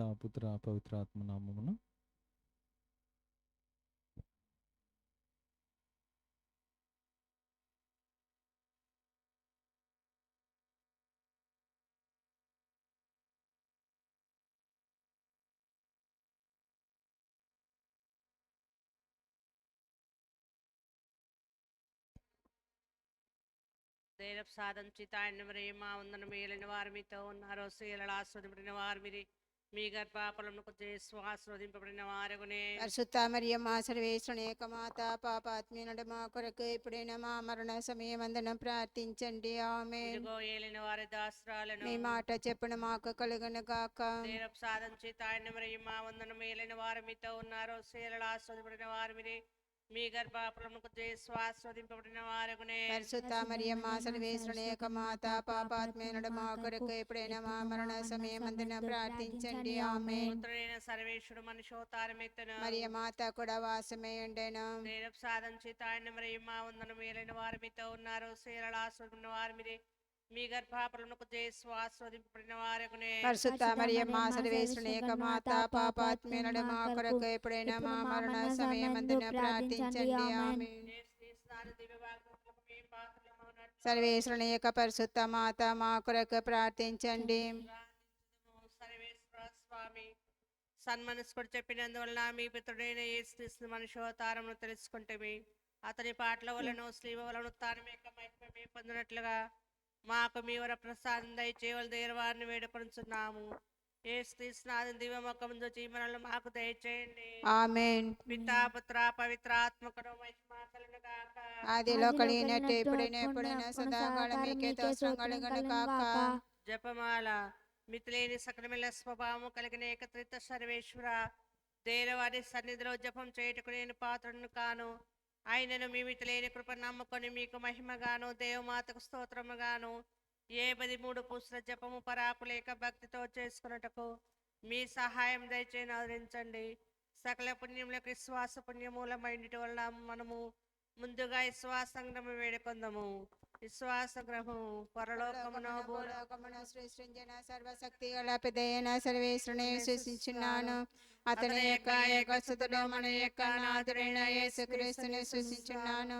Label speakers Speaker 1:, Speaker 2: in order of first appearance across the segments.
Speaker 1: పితా పుత్ర పవిత్రాత్మ నామమున.
Speaker 2: ధైర్యపు సాధించి తాయిన మా వందన మేలిన వారు మీతో ఉన్నారు. స్త్రీలలో ఆస్వాదింపబడిన వారు మీరే. మీ గర్భఫలమునకు చేసి ఆస్వాదింపబడిన వారుగునే.
Speaker 3: పరిశుద్ధ మరియమ్మ సర్వేశ్వరుని యొక్క మాత, పాపాత్మీయుడు మా కొరకు ఇప్పుడైనా మా మరణ సమయమందున ప్రార్థించండి. ఆమేన్.
Speaker 2: ఇదిగో ఏలిన వారి దాస్త్రాలను
Speaker 3: మీ మాట చెప్పున మాకు కలుగును గాక.
Speaker 2: ధైర్యపు సాధించి తాయిన మా వందన మేలిన వారు మీతో ఉన్నారు. స్త్రీలలో ఆస్వాదింపబడిన వారు మీరే. మీ గర్భఫలమునకు చేసి ఆస్వాదింపబడిన వారుగునే.
Speaker 3: పరిశుద్ధ మరియమ్మ సర్వేశ్వరుని యొక్క మాత, పాపాత్మీయుడు మా కొరకు ఇప్పుడైనా మా మరణ సమయమందున ప్రార్థించండి. ఆమేన్.
Speaker 2: పుత్రుడైన సర్వేశ్వరుడు మనుషోతారమెత్తును.
Speaker 3: మరియ మాత కూడా వాసమై ఉండెను.
Speaker 2: ధైర్యపు సాధించి తాయిన మా వందన మేలిన వారు మీతో ఉన్నారు. స్త్రీలలో ఆస్వాదింపబడిన వారు మీరే. మీ గర్భఫలమునకు చేసి ఆస్వాదింపబడిన వారుగునే.
Speaker 3: పరిశుద్ధ మరియమ్మ సర్వేశ్వరుని యొక్క మాత, పాపాత్మీయుడు మా కొరకు ఎప్పుడైనా మా మరణ సమయమందున ప్రార్థించండి. ఆమేన్. సర్వేశ్వరుని యొక్క పరిశుద్ధ మాత మా కొరకు ప్రార్థించండి.
Speaker 2: సర్వేశ్వర స్వామి సన్మనస్కుడు చెప్పినందువలన మీ పితృడైన యేసుక్రీస్తు మనుషోతారమును తెలుసుకుంటే అతని పాటల వలన స్లీవ వలన తాను మహిమే పొందినట్లుగా మాకు మీ వర ప్రసాదం దయచేయవల దేవారిని వేడుకొనుచున్నాము. యేసుక్రీస్తునాథుని దివ్యముఖం చూచి మనల్ని మాకు దయచేయండి.
Speaker 3: ఆమేన్.
Speaker 2: పితా పుత్ర పవిత్రాత్మకుడు మహిమ కలుగును గాక.
Speaker 3: ఆదిలో కలిగినట్టు ఎప్పుడైనా సదాకాలం మీకే స్తోత్రం కలుగును గాక.
Speaker 2: జపమాల మితిలేని సకలమైన స్వభావము కలిగిన ఏకత్రిత సర్వేశ్వర దేవవారి సన్నిధిలో జపం చేయుటకు నేను పాత్రను కాను. ఆయనను మీ మితిలేని కృప నమ్ముకొని మీకు మహిమగాను దేవమాతకు స్తోత్రముగాను 73 పుస్తల జపము పరాకులేక భక్తితో చేసుకున్నటకు మీ సహాయం దయచేసి ఆదరించండి. సకల పుణ్యములకు విశ్వాస పుణ్యమూలమైనటి వలన మనము ముందుగా విశ్వాసంగ్రహము వేడుకొందము. విశ్వాసగ్రహము పరలోకమున
Speaker 3: భూలోకమున సృష్టించిన సర్వశక్తి గల పెద్దయైన సర్వేశ్వరుని విశ్వసించున్నాను. అతని యొక్క ఏకసుతుడు మన యొక్క నాథుడైన యేసుక్రీస్తుని విశ్వసించున్నాను.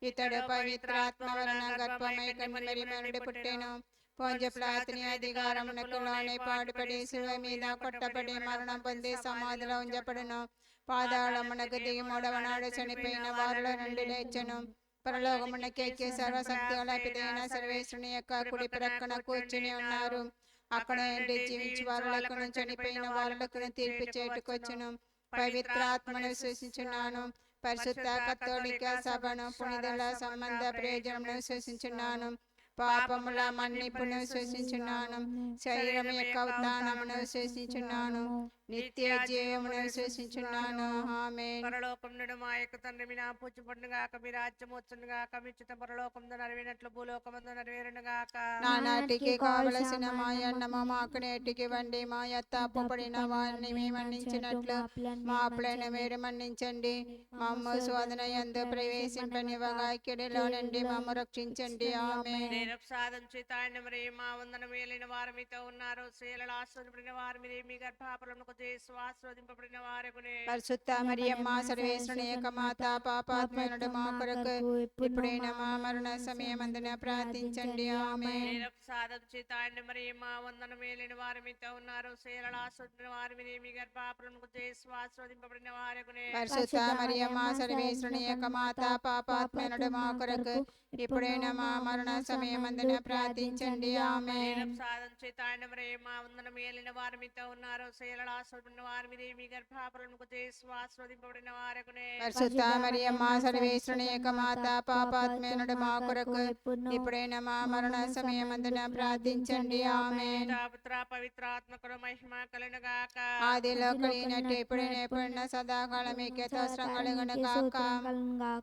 Speaker 3: ఇతడు పవిత్రాత్మ వలన గర్భమై కన్యమరియమనుడి పుట్టెను. పొంజ పిలాతుని అధికారమునకు లోనే పాడుపడి శిలువ మీద కొట్టబడి మరణం పొంది సమాధిలో ఉంచబడును. పాతాళమునకు దిగి 3వ నాడు చనిపోయిన వారిలో నుండి లేచెను. పరలోకమునకెక్కి సర్వశక్తి గల పితైన సర్వేశ్వరుని యొక్క కుడి ప్రక్కన కూర్చుని ఉన్నారు. అక్కడ నుండి జీవించి వారులకును చనిపోయిన వారులకును తీర్పు చేటుకొచ్చును. పవిత్రాత్మను విశ్వసించున్నాను. పరిశుద్ధ కత్తోలిక సభను పునితుల సంబంధ ప్రయోజనమును విశ్వసించున్నాను. పాపముల మన్నిపును విశ్వసించున్నాను. శరీరం యొక్క ఉత్థానమును విశ్వసించున్నాను. నిత్య జీవమును విశ్వసించున్నాను. ఆమేన్.
Speaker 2: పరలోకం నుండి మా యొక్క తండ్రి మీ నామము పూజింపబడును గాక. మీ రాజ్యం వచ్చును గాక. మీ చిత్తం పరలోకమున నెరవేరినట్లు భూలోకమున నెరవేరును గాక.
Speaker 3: నానాటికి కావలసిన మా అన్నము మాకు నేటికి ఇవ్వండి. మా యొక్క అప్పుపడిన వారిని మేము మన్నించినట్లు మా అప్పులను మీరు మన్నించండి. మమ్ము శోధన యందు ప్రవేశింపనివ్వగా కీడులో నుండి మమ్ము రక్షించండి. ఆమేన్.
Speaker 2: ధైర్యపు సాధించి తాయిన మా వందన మేలిన వారు మీతో ఉన్నారు. స్త్రీలలో ఆస్వాదింపబడిన వారు మీరే. మీ గర్భఫలమునకు చేసి ఆస్వాదింపబడిన వారుగునే.
Speaker 3: పరిశుద్ధ మరియమ్మ సర్వేశ్వరుని యొక్క మాత, పాపాత్మయుడు మా కొరకు ఇప్పుడైనా మా మరణ సమయమందున ప్రార్థించండి. ఆమేన్.
Speaker 2: ధైర్యపు సాధించి తాయిన మా వందన మేలిన వారు మీతో ఉన్నారు. స్త్రీలలో ఆస్వాదించిన వారు మీరే. మీ గర్భఫలమునకు చేసి ఆస్వాదింపబడిన వారుగునే.
Speaker 3: పరిశుద్ధ మరియమ్మ సర్వేశ్వరుని యొక్క మాత, పాపాత్మయుడు మా కొరకు ఇప్పుడైనా మా మరణ సమయమందున ప్రార్థించండి. ఆమేన్.
Speaker 2: ధైర్యపు సాధించి తాయిన మా వందన మేలిన వారు మీతో ఉన్నారు. స్త్రీలలో ఆస్వాదించిన వారు మీరే. మీ గర్భఫలమునకు చేసి ఆస్వాదింపబడిన వారుగునే.
Speaker 3: పరిశుద్ధ మరియమ్మ సర్వేశ్వరుని యొక్క మాత, పాపాత్మయుడు మా కొరకు ఇప్పుడైనా మా మరణ సమయమందున ప్రార్థించండి. ఆమేన్.
Speaker 2: పుత్ర పవిత్రాత్మకుడు మహిమ కలుగును గాక.
Speaker 3: ఆదిలో కలిగినట్టు ఎప్పుడైనా సదాకాలం మీకే స్తోత్రం కలుగును గాక.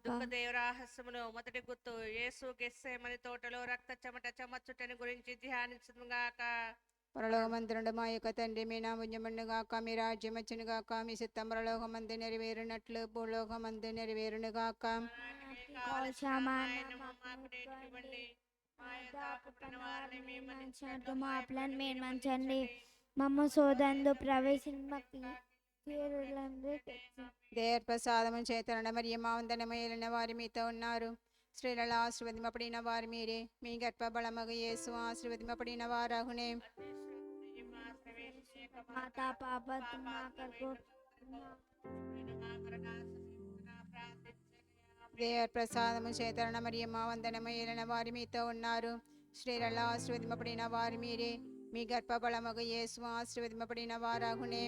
Speaker 2: దుఃఖదేవ రహస్యములు మొదటి గుర్తు యేసు గెత్సేమని తోటలో రక్త చెమట చెమచ్చుటని గురించి ధ్యానించును గాక.
Speaker 3: పరలోకమందునుడు మా యొక్క తండ్రి మీ నామమును గాక. మీ రాజ్యం వచ్చును గాక. మీ చిత్తం పరలోకమందు నెరవేరునట్లు భూలోకమందు నెరవేరును గాక.
Speaker 4: మా అప్పులను మీరు మన్నించండి. మమ్మ సోదందు ప్రవేశింపకి తీరులందు తెచ్చి
Speaker 3: దేవర్ ప్రసాదము చేతన మరియమ్మ వందనము ఏలిన వారి మీతో ఉన్నారు. స్త్రీలలో ఆశీర్వదింపబడిన వారు మీరే, మీ గర్భఫలమగు యేసు ఆశీర్వదింపబడిన వారగునే.
Speaker 4: మాతా పాప మా కొరకు
Speaker 3: దేవర్ ప్రసాదము చేతన మరియమ్మ వందనము ఏలిన వారి మీతో ఉన్నారు. స్త్రీలలో ఆశీర్వదింపబడిన వారు మీరే, మీ గర్భఫలమగు యేసు ఆశీర్వదింపబడిన వారగునే.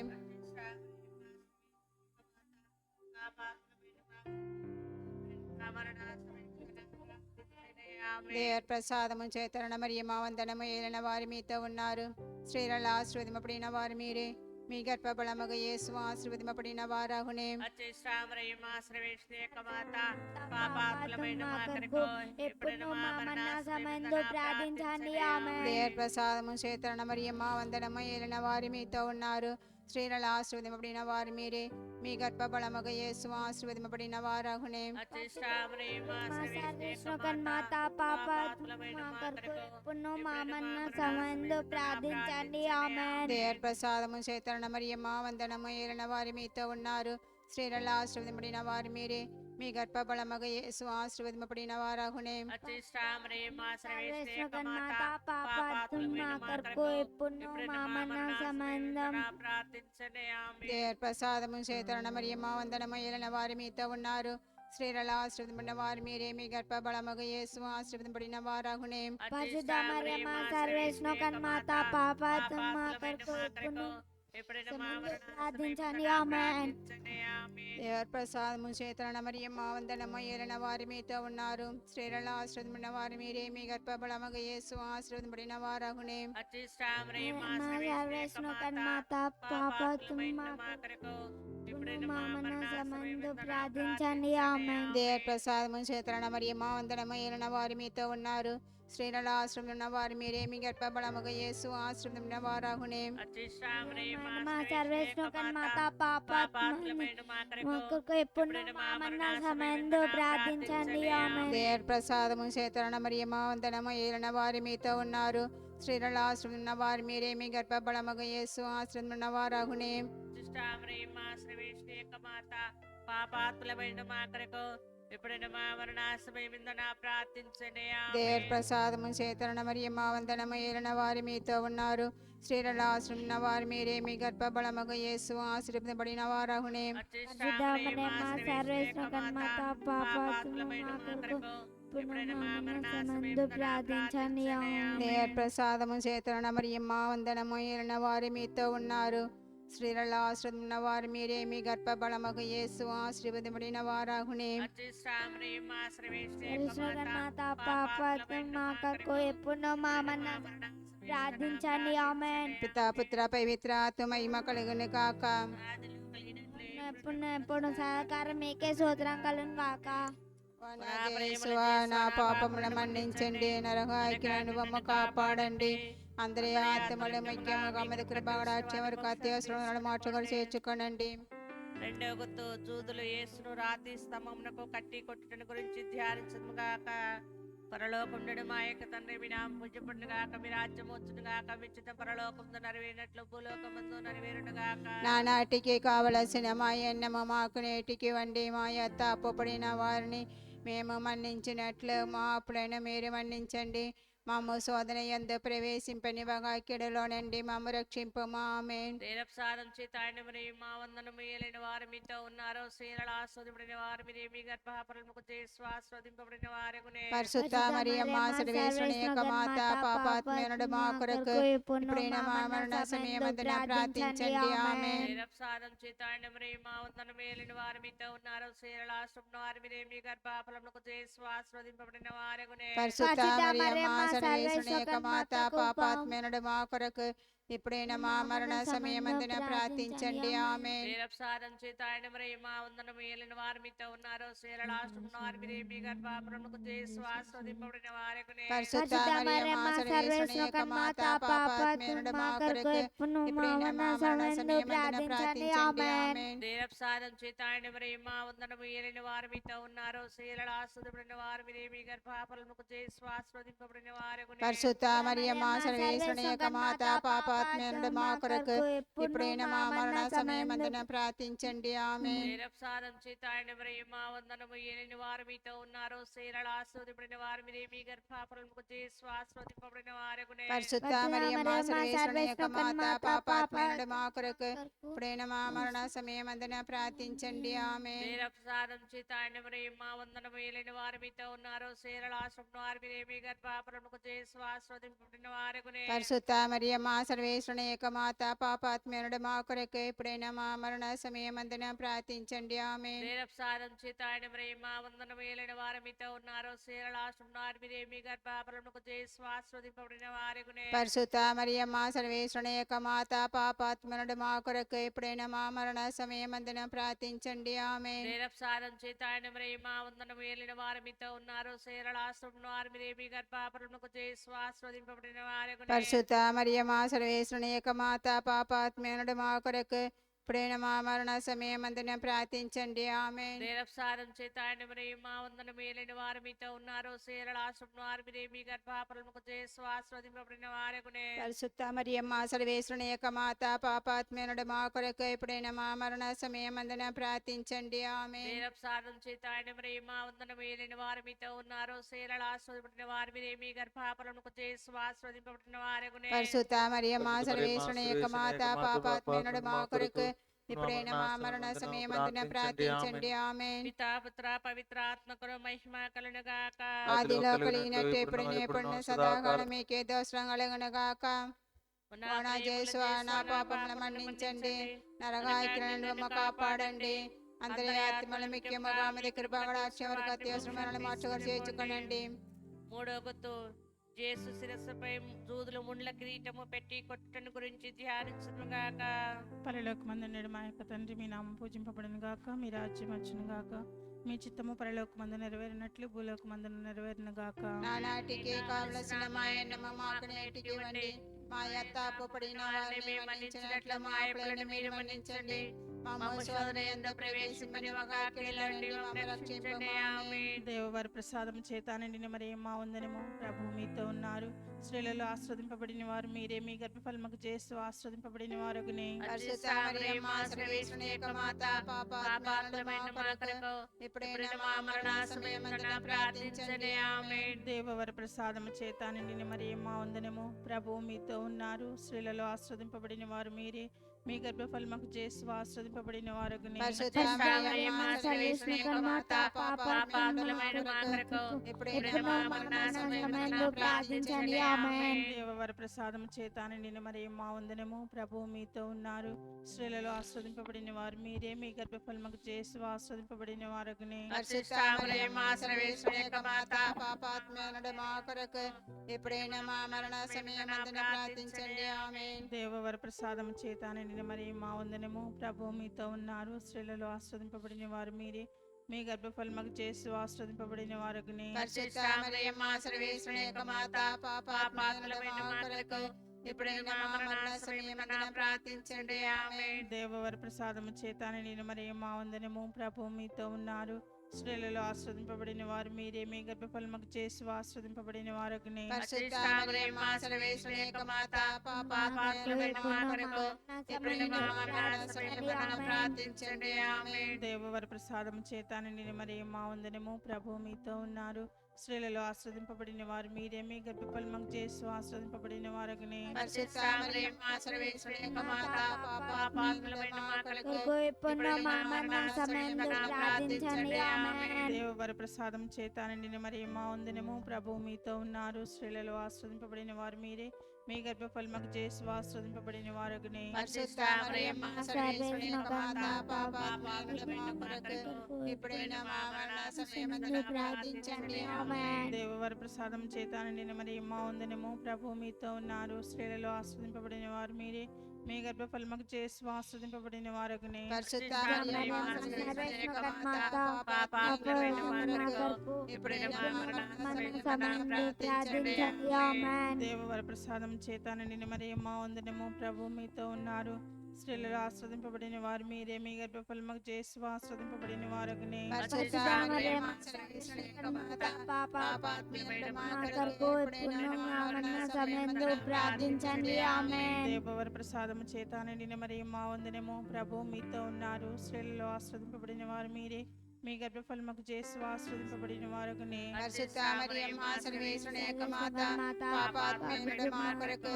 Speaker 3: దేవర్ ప్రసాదము చేతన మరియమ్మ వందనము ఏలిన వారి మీతో ఉన్నారు. స్త్రీలలో ఆశీర్వదింపబడిన వారు మీరే, మీ గర్భఫలమగు యేసు ఆశీర్వదింపబడిన వారగునే.
Speaker 4: ఎప్పుడు మా మరణ సమయంలో ప్రార్థించండి ఆమేన్.
Speaker 3: దేవర్ ప్రసాదము చేతన మరియమ్మ వందనము ఏలిన వారి మీతో ఉన్నారు. స్త్రీలలో ఆశీర్వదింపబడిన వారు మీరే, మీ గర్భఫలమగు యేసు ఆశీర్వదింపబడిన వారగునే.
Speaker 4: మాతా పాప మా కొరకు ఎప్పుడు మా మరణ సమయంలో ప్రార్థించండి ఆమేన్.
Speaker 3: దేవర్ ప్రసాదము చేతన మరియమ్మ వందనము ఏలిన వారి మీతో ఉన్నారు. స్త్రీలలో ఆశీర్వదింపబడిన వారు మీరే, మీ గర్భఫలమగు యేసు ఆశీర్వదింపబడిన వారగునే.
Speaker 4: మాతా పాప మా కొరకు ఎప్పుడు మా మరణ సమయంలో
Speaker 3: దేవర్ ప్రసాదము చేతన మరియమ్మ వందనము ఏలిన వారి మీతో ఉన్నారు. స్త్రీలలో ఆశీర్వదింపబడిన వారు మీరే, మీ గర్భఫలమగు యేసు ఆశీర్వదింపబడిన వారగునే.
Speaker 4: పరిశుద్ధ మరియమ్మ సర్వేశ్వర కన్మాత పాప మా కొరకు ఎప్పుడు ప్రార్థించండి ఆమేన్.
Speaker 3: దేవర్ ప్రసాదము చేతన మరియమ్మ వందనము ఏలిన వారి మీతో ఉన్నారు. స్త్రీలలో ఆశీర్వదింపబడిన వారు మీరే, మీ గర్భఫలమగు యేసు ఆశీర్వదింపబడిన వారగునే.
Speaker 4: సర్వేశ్వర కన్మాత పాప మా కొరకు మా మరణ సమయంలో ప్రార్థించండి ఆమేన్.
Speaker 3: దేవర్ ప్రసాదము చేతన మరియమ్మ వందనము ఏలిన వారి మీతో ఉన్నారు. స్త్రీలలో ఆశ్రమించిన వారు మీరే, మీ గర్భఫలమగు యేసు ఆశీర్వదింపబడిన వారగునే.
Speaker 4: మా సర్వేశ్వర కన్మాత పాప మా కొరకు ఎప్పుడు మా మరణ సమయంలో ప్రార్థించండి ఆమేన్.
Speaker 3: దేవర్ ప్రసాదము చేతన మరియమ్మ వందనము ఏలిన వారి మీతో ఉన్నారు. స్త్రీలలో ఆశ్రమించిన వారు మీరే, మీ గర్భఫలమగు యేసు ఆశీర్వదింపబడిన వారగునే.
Speaker 2: పాపాత్ములమైన మా కొరకు ఎప్పుడైనా మా మరణ సమయమిందున ప్రార్థించండి ఆమేన్.
Speaker 3: దేవర్ ప్రసాదము చేతన మరియమ్మ వందనము ఏలిన వారి మీతో ఉన్నారు. స్త్రీలలో ఆశ్రమించిన వారు మీరే, మీ గర్భఫలమగు యేసు ఆశీర్వదింపబడిన వారగునే.
Speaker 4: పరిశుద్ధ మరియమ్మ సర్వేశ్వర కన్మాత పాప మా కొరకు ఎప్పుడు మా మరణ సమయంలో ప్రార్థించండి ఆమేన్.
Speaker 3: దేవర్ ప్రసాదము చేతన మరియమ్మ వందనము ఏలిన వారి మీతో ఉన్నారు. స్త్రీలలో ఆశ్రమించిన వారు మీరే, మీ గర్భఫలమగు యేసు ఆశీర్వదింపబడిన వారగునే.
Speaker 4: సర్వేశ్వర కన్మాత పాప మా కొరకు ఎప్పుడు మా మరణ ప్రార్థించండి ఆమేన్.
Speaker 3: పితా పుత్ర పవిత్ర ఆత్మ మహిమ కలుగును కాక.
Speaker 4: ఎప్పుడు సహకారం మీకే సూత్రం కలుగును కాక.
Speaker 3: యేసువా, నా పాపములను మన్నించండి, నరకానికి నన్ను బొమ్మ కాపాడండి. అందరి ఆత్మలు ముఖ్యముగా మీద కృపగడాక్షం వరకు అత్యవసరం మార్చగలు చేర్చుకోనండి.
Speaker 2: రెండో గుర్తు జూదులు యేసును రాతి స్తంభమునకు కట్టి కొట్టుట గురించి ధ్యానించము గాక. పరలోకుండడు మా యొక్క తండ్రి మీ నామము పూజ్యపడును గాక, మీ రాజ్యం వచ్చును గాక, మీ చిత్తం పరలోకముందు నెరవేరినట్లు భూలోకమందు నెరవేరును గాక.
Speaker 3: నానాటికి కావలసిన మా అన్నము మాకు నేటికి వండి, మా యొక్క అప్పుపడిన వారిని మేము మన్నించినట్లు మా అప్పుడైనా మీరు మన్నించండి. మమ్ము శోధన యందు ప్రవేశింపని కిడలో నుండి మమ్ము రక్షింపుము ఆమేన్.
Speaker 2: దేవప్రసాదం చేత ఆయన మరి మా వందనము ఏలైన వారు మీతో ఉన్నారు. స్త్రీలలో ఆస్వాదింపబడిన వారు మీరే, మీ గర్భఫలముకు చేసి ఆస్వాదింపబడిన వారగునే.
Speaker 3: పరిశుద్ధ మరియమ్మ సర్వేశ్వరుని యొక్క మాత, పాపాత్మయుడు మా కొరకు ఇప్పుడైనా మా మరణ సమయమందున ప్రార్థించండి ఆమేన్.
Speaker 2: దేవప్రసాదం చేత ఆయన మరి మా వందనము ఏలైన వారు మీతో ఉన్నారు. స్త్రీలలో ఆశ్రమించిన వారు మీరే, మీ గర్భఫలముకు చేసి ఆస్వాదింపబడిన వారగునే.
Speaker 3: పరిశుద్ధ మరియమ్మ సర్వేశ్వరుని యొక్క మాత, పాపాత్మయుడు మా కొరకు ఇప్పుడైనా మా మరణ సమయమందున ప్రార్థించండి ఆమేన్.
Speaker 2: దేవప్రసాదం చేత ఆయన మరి మా వందనము ఏలిన వారు మీతో ఉన్నారు. స్త్రీలలో ఆశ్రమించిన వారు మీరే, మీ గర్భఫలముకు చేసి ఆస్వాదింపబడిన వారగునే.
Speaker 3: పరిశుద్ధ మరియమ్మ సర్వేశ్వరుని యొక్క మాత, పాపాత్మయుడు మా కొరకు ఇప్పుడైనా మా మరణ సమయమందున ప్రార్థించండి ఆమేన్.
Speaker 2: దేవప్రసాదం చేత ఆయన మరి మా వందనము ఏలిన వారు మీతో ఉన్నారు. స్త్రీలలో ఆస్వాదింపబడిన వారు మీరే, మీ గర్భఫలముకు చేసి ఆస్వాదింపబడిన వారగునే.
Speaker 3: పరిశుద్ధ మరియమ్మ సర్వేశ్వరుని యొక్క మాత, పాపాత్మేనుడు మా కొరకు ఇప్పుడైనా మా మరణ సమయమందున ప్రార్థించండి. ఆమేన్.
Speaker 2: నిరప్సారం చేత ఆయన మా వందనము ఏలిన వారు మీతో ఉన్నారు స్త్రీలలో ఆస్వాదింపబడిన వారు మీరే మీ గర్భఫలముకు చేసి ఆస్వాదింపబడిన వారగునే
Speaker 3: పరిశుద్ధ మరియమ్మ సర్వేశ్వరుని యొక్క మాత పాపాత్మేనుడు మా కొరకు ఇప్పుడైనా మా మరణ సమయమందున ప్రార్థించండి. ఆమేన్.
Speaker 2: నిరప్సారం చేత ఆయన మా వందనము ఏలిన వారు మీతో ఉన్నారు స్త్రీలలో ఆశ్రమం వారు మీరే మీ గర్భఫలముకు చేసి ఆస్వాదింపబడిన వారగునే
Speaker 3: పరిశుద్ధ మరియమ్మ సర్వేశ్వరుని యొక్క మాత పాపాత్మేనుడు మా కొరకు ఇప్పుడైనా మా మరణ సమయమందున ప్రార్థించండి. ఆమేన్.
Speaker 2: నిరప్సారం చేత ఆయన మా వందనము ఏలిన వారు మీతో ఉన్నారు స్త్రీలలో ఆశ్రమం వారు మీరే మీ గర్భఫలముకు చేసి ఆస్వాదింపబడిన వారగునే
Speaker 3: పరిశుద్ధ మరియమ్మ సర్వేశ్వరుని యొక్క మాత పాపాత్మనుడు మా కొరకు ఇప్పుడైనా మా మరణ సమయమందున ప్రార్థించండి. ఆమేన్.
Speaker 2: నిరప్సారం చేత ఆయన మా వందనము ఏలిన వారు మీతో ఉన్నారు స్త్రీలలో ఆశ్రమం వారు మీరే మీ గర్భఫలముకు చేసి ఆస్వాదింపబడిన వారగునే
Speaker 3: పరిశుద్ధ మరియమ్మ సర్వేశ్వరుని యొక్క మాత పాపాత్మనుడు మా కొరకు ఇప్పుడైనా మా మరణ సమయమందున ప్రార్థించండి. ఆమేన్.
Speaker 2: నిరప్సారం చేత ఆయన మా వందనము ఏలిన వారు మీతో ఉన్నారు స్త్రీలలో ఆశ్రమం వారు మీరే మీ గర్భఫలముకు చేసి ఆస్వాదింపబడిన వారగునే
Speaker 3: పరిశుద్ధ మరియమ్మ సర్వేశ్వరుని యొక్క మాత పాపాత్మనుడు మా కొరకు ఇప్పుడైనా మా మరణ సమయమందున ప్రార్థించండి. ఆమేన్.
Speaker 2: నిరప్సారం చేత ఆయన మా వందనము ఏలిన వారు మీతో ఉన్నారు స్త్రీలలో ఆస్వాదింపబడిన వారు మీరే మీ గర్భఫలముకు చేసి ఆస్వాదింపబడిన వారగునే
Speaker 3: పరిశుద్ధ మరియమ్మ సర్వేశ్వరుని యొక్క మాత పాపాత్మనుడు మా కొరకు ఇప్పుడైనా మా మరణ సమయమందున ప్రార్థించండి. ఆమేన్.
Speaker 2: పితా పుత్ర పవిత్ర ఆత్మకుడు మహిమ కలుగునుగాక
Speaker 3: ఆదిలో కలిగినట్టు ఇప్పుడు ఎప్పుడున్న సదాకాలం మీకే దోషం కలుగునుగాక. నా జేసు నా పాపములను మన్నించండి, నరకాయకులను కాపాడండి, అందరి ఆత్మల ముఖ్యముగా మీ దగ్గర బాగా వరకు అత్యవసరమైన మార్చుకొని చేర్చుకోనండి.
Speaker 2: మూడో గుర్తు జేసు శిరస్సుపై జూదులు ముండ్ల కిరీటము పెట్టి కొట్టను గురించి ధ్యానించుగాక.
Speaker 5: పరలోకమందుండు మా యొక్క తండ్రి, మీ నామం పూజింపబడును గాక, మీ రాజ్యం వచ్చును గాక, మీ చిత్తము పరలోకమందు నెరవేరినట్లు భూలోకమందున నెరవేరును గాక.
Speaker 3: నానాటికి కావలసిన మా ఎన్నమ మాకు నేటికి ఇవ్వండి, మా యొక్క అప్పుపడిన వారిని మన్నించినట్లు మా అప్పులను మీరు మన్నించండి, మమ్మ శోధన యందు ప్రవేశింపని ఒక కీడునుండి మమ్మల్ని రక్షించండి. ఆమేన్.
Speaker 5: దేవవారి ప్రసాదం చేత నిండిన మరియమ్మ వందనము, ప్రభు మీతో ఉన్నారు, స్త్రీలలో ఆస్వాదింపబడిన వారు మీరే, మీ గర్భఫలముకు చేస్తూ ఆస్వాదింపబడిన వారగునే.
Speaker 3: పరిశుద్ధ మరియమ్మ సర్వేశ్వరుని యొక్క మాత పాపాత్మలమైన మా కొరకు ఇప్పుడైనా మా మరణ సమయమందున ప్రార్థించండి. ఆమేన్.
Speaker 5: దేవవారి ప్రసాదం చేత నిండిన మరియమ్మ వందనము, ప్రభు మీతో ఉన్నారు, స్త్రీలలో ఆస్వాదింపబడిన వారు మీరే, మీ గర్భఫలముకు చేస్తూ ఆస్వాదింపబడిన వారగునే.
Speaker 3: పరిశుద్ధ మరియమ్మ సర్వేశ్వరుని యొక్క మాత పాపాత్మలమైన మా కొరకు ఇప్పుడైనా మా మరణ సమయమందున ప్రార్థించండి. ఆమేన్.
Speaker 5: దేవవారి ప్రసాదం చేత నిండిన మరియమ్మ వందనము, ప్రభు మీతో ఉన్నారు, స్త్రీలలో ఆస్వాదింపబడిన వారు మీరే, మీ గర్భఫలముకు చేస్తూ ఆస్వాదింపబడిన వారగునే.
Speaker 3: పరిశుద్ధ మరియమ్మ సర్వేశ్వరుని యొక్క మాత పాపాత్మలమైన మా కొరకు ఇప్పుడైనా మా మరణ సమయమందున ప్రార్థించండి. ఆమేన్.
Speaker 5: దేవవారి ప్రసాదం చేత నిండిన మరియమ్మ వందనము, ప్రభు మీతో ఉన్నారు, స్త్రీలలో ఆస్వాదింపబడిన వారు మీరే, మీ గర్భఫలముకు చేస్తూ ఆస్వాదింపబడిన వారగునే.
Speaker 3: పరిశుద్ధ మరియమ్మ సర్వేశ్వరుని యొక్క మాత పాపాత్మలమైన మా కొరకు ఇప్పుడైనా మా మరణ సమయమందున ప్రార్థించండి. ఆమేన్.
Speaker 5: దేవవారి ప్రసాదం చేత నిండిన మరియమ్మ వందనము, ప్రభు మీతో ఉన్నారు, స్త్రీలలో ఆస్వాదింపబడిన వారు మీరే, మీ గర్భఫలముకు చేస్తూ ఆస్వాదింపబడిన వారగునే.
Speaker 3: పరిశుద్ధ మరియమ్మ సర్వేశ్వరుని యొక్క మాత పాపాత్మలమైన మా కొరకు ఇప్పుడైనా మా మరణ సమయమందున ప్రార్థించండి. ఆమేన్.
Speaker 5: దేవవారి ప్రసాదం చేత నిండిన మరియమ్మ వందనము, ప్రభు మీతో ఉన్నారు, స్త్రీలలో ఆస్వాదింపబడిన వారు మీరే, మీ గర్భఫలముకు చేస్తూ ఆస్వాదింపబడిన వారగునే.
Speaker 3: పరిశుద్ధ మరియమ్మ సర్వేశ్వరుని యొక్క మాత పాపాత్మలమైన మా కొరకు
Speaker 4: ఇప్పుడు మా మరణ సమయంలో ప్రార్థించండి. ఆమేన్.
Speaker 5: దేవవారి ప్రసాదం చేత నిండిన మరియమ్మ వందనము, ప్రభు మీతో ఉన్నారు, స్త్రీలలో ఆస్వాదింపబడిన వారు మీరే, మీ గర్భఫలముకు చేస్తూ ఆస్వాదింపబడిన వారగునే.
Speaker 3: పరిశుద్ధ మరియమ్మ సర్వేశ్వరుని యొక్క మాత పాపాత్మలమైన మా కొరకు ఇప్పుడైనా మా మరణ సమయమందున ప్రార్థించండి. ఆమేన్.
Speaker 5: దేవవారి ప్రసాదం చేత నిండిన మరియమ్మ వందనము, ప్రభు మీతో ఉన్నారు, స్త్రీలలో ఆస్వాదింపబడిన వారు మీరే, మీ గర్భఫలముకు చేస్తూ ఆస్వాదింపబడిన వారగునే.
Speaker 3: పరిశుద్ధ మరియమ్మ సర్వేశ్వరుని యొక్క మాత పాపాత్మలమైన మా కొరకు ఇప్పుడైనా మా మరణ సమయమందున ప్రార్థించండి.
Speaker 4: ఆమేన్.
Speaker 5: దేవవారి ప్రసాదం చేత నిండిన మరియమ్మ వందనము, ప్రభు మీతో ఉన్నారు, స్త్రీలలో ఆస్వాదింపబడిన వారు మీరే, మీ గర్భఫలముకు చేసి ఆస్వాదింపబడిన వారగునే.
Speaker 3: పరిశుద్ధ మరియమ్మ సర్వేశ్వరుని యొక్క మాత, పాపాత్ములైన మా కొరకు ఇప్పుడును మా మరణ సమయంలో ప్రార్థించండి. ఆమేన్.
Speaker 5: దేవవర ప్రసాదము చేత నిండిన మరియు మా వందనము. ప్రభు మీతో ఉన్నారు. స్త్రీలలో ఆస్వాదింపబడిన వారు మీరే, మీ గర్భఫలముకు చేసి ఆస్వాదింపబడిన వారగునే.
Speaker 3: పరిశుద్ధ మరియమ్మ సర్వేశ్వరుని యొక్క మాత, పాపాత్ములైన మా కొరకు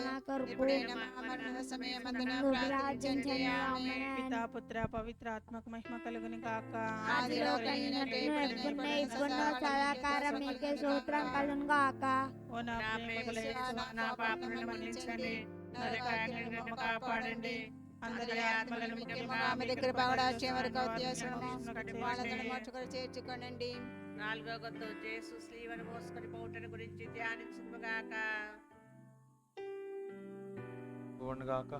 Speaker 3: ఇప్పుడును మా మరణ సమయమందున ప్రార్థించండి. ఆమేన్.
Speaker 5: పితా పుత్ర పవిత్ర ఆత్మకు మహిమ కలుగును గాక.
Speaker 3: ఆదిలో కలిగినట్టు
Speaker 4: ఎప్పుడున్న ఇప్పుడు సదాకాలం మీకే స్తోత్రం కలుగును గాక.
Speaker 5: ఓ నా ప్రేమగల యేసు,
Speaker 2: నా పాపములను మన్నించండి, నరకాగ్ని నుండి మమ్మల్ని కాపాడండి, అందరి ఆత్మలను ముఖ్యంగా
Speaker 3: ఆమె దగ్గర పగడాచే వరకు వాళ్ళని మట్టుకొని చేర్చుకోనండి.
Speaker 2: 4వ గొంతు యేసు స్లీవను మోసుకొని పోవుటను గురించి ధ్యానించుగాక.
Speaker 1: గాక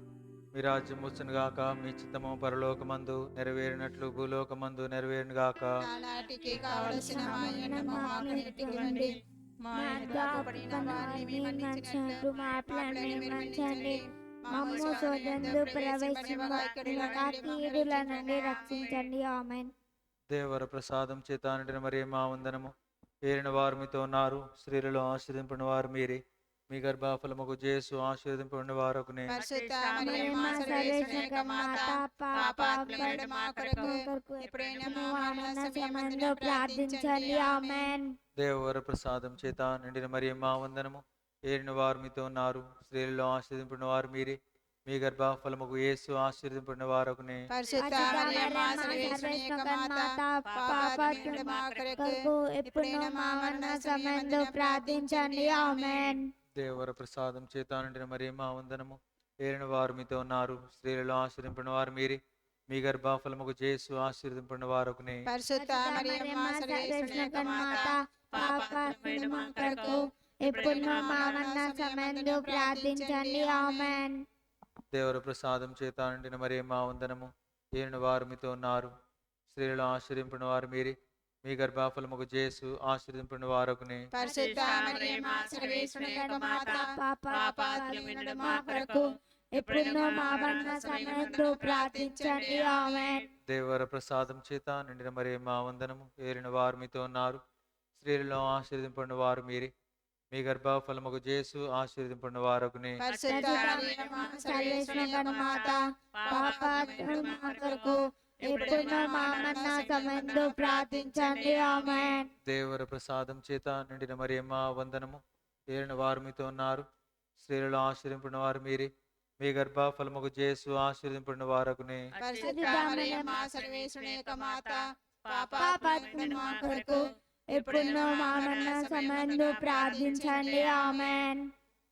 Speaker 1: మీ రాజ్యం వచ్చునుగాక, మీ చిత్తము పరలోకమందు నెరవేరినట్లు భూలోకమందు నెరవేరునుగాక.
Speaker 3: నానాటికి కావలసిన మా అన్నము మాకు నేర్పివ్వండి. మా పడిన వారిని మన్నించినట్లు మా అప్పులను మన్నించండి.
Speaker 4: మమ్ము శోధనలో ప్రవేశింపనివ్వక కీడుల నుండి రక్షించండి. ఆమేన్.
Speaker 1: దేవర ప్రసాదం చేత నిండిన మరి మా వందనము. ఏలిన వారు మీతో ఉన్నారు. స్త్రీలలో ఆశీర్వదింపడిన వారు మీరే, మీ గర్భఫలముకు జేసు ఆశీర్వదింపడిన వారకునే.
Speaker 3: పరిశుద్ధ మరియమ్మ సర్వేశ్వరుని యొక్క మాత, పాపాత్ములైన మా కొరకు ఇప్పుడైనా మా మరణ సమయమందు
Speaker 4: ప్రార్థించండి. ఆమేన్.
Speaker 1: దేవర ప్రసాదం చేత నిండిన మరి మా వందనము. ఏలిన వారు మీతో ఉన్నారు. స్త్రీలలో ఆశీర్వదింపడిన వారు మీరే, మీ గర్భఫలముకు యేసు ఆశీర్వదింపడిన వారకునే.
Speaker 3: పరిశుద్ధ మరియమ్మ సర్వేశ్వరుని యొక్క మాత, పాపాత్ములైన మా కొరకు ఇప్పుడైనా మా మరణ సమయమందు ప్రార్థించండి. ఆమేన్.
Speaker 1: దేవర ప్రసాదం చేత నిండిన మరి మా వందనము. ఏలిన వారు మీతో ఉన్నారు. స్త్రీలలో ఆశీర్వదింపడిన వారు మీరే, మీ గర్భఫలముకు జేసు ఆశీర్వదింపడిన వారకునే.
Speaker 3: పరిశుద్ధ మరియమ్మ సర్వేశ్వరుని యొక్క మాత,
Speaker 4: పాపాత్ములైన మా కొరకు ఇప్పుడు మా మరణ సమయంలో ప్రార్థించండి. ఆమేన్.
Speaker 1: దేవర ప్రసాదం చేత నిండిన మరి మా వందనము. ఏలిన వారు మీతో ఉన్నారు. స్త్రీలలో ఆశీర్వదింపడిన వారు మీరే, మీ గర్భఫలముకు జేసు ఆశీర్వదింపడిన వారకునే.
Speaker 3: పరిశుద్ధ మరియమ్మ సర్వేశ్వరుని యొక్క మాత, పాపాత్ములైన మా కొరకు
Speaker 4: ఇప్పుడు మా మరణ సమయంలో ప్రార్థించండి. ఆమేన్.
Speaker 1: దేవర ప్రసాదం చేత నిండిన మరి మా వందనము. ఏలిన వారు మీతో ఉన్నారు. స్త్రీలలో ఆశీర్వదింపడిన వారు మీరే, మీ గర్భఫలముకు జేసు ఆశీర్వదింపడిన వారకునే.
Speaker 3: పరిశుద్ధ మరియమ్మ సర్వేశ్వరుని యొక్క మాత,
Speaker 4: పాపాత్ములైన మా కొరకు ఇప్పుడు మా మరణ సమయంలో ప్రార్థించండి. ఆమేన్.
Speaker 1: దేవర ప్రసాదం చేత నిండిన మరి మా వందనము. ఏలిన వారు మీతో ఉన్నారు. స్త్రీలలో ఆశీర్వదింపడిన వారు మీరే, మీ గర్భఫలముకు జేసు ఆశీర్వదింపడిన వారకునే.
Speaker 3: పరిశుద్ధ మరియమ్మ సర్వేశ్వరుని యొక్క మాత, పాపాత్ములైన మా కొరకు
Speaker 4: ఇప్పుడు మా మరణ సమయంలో ప్రార్థించండి. ఆమేన్.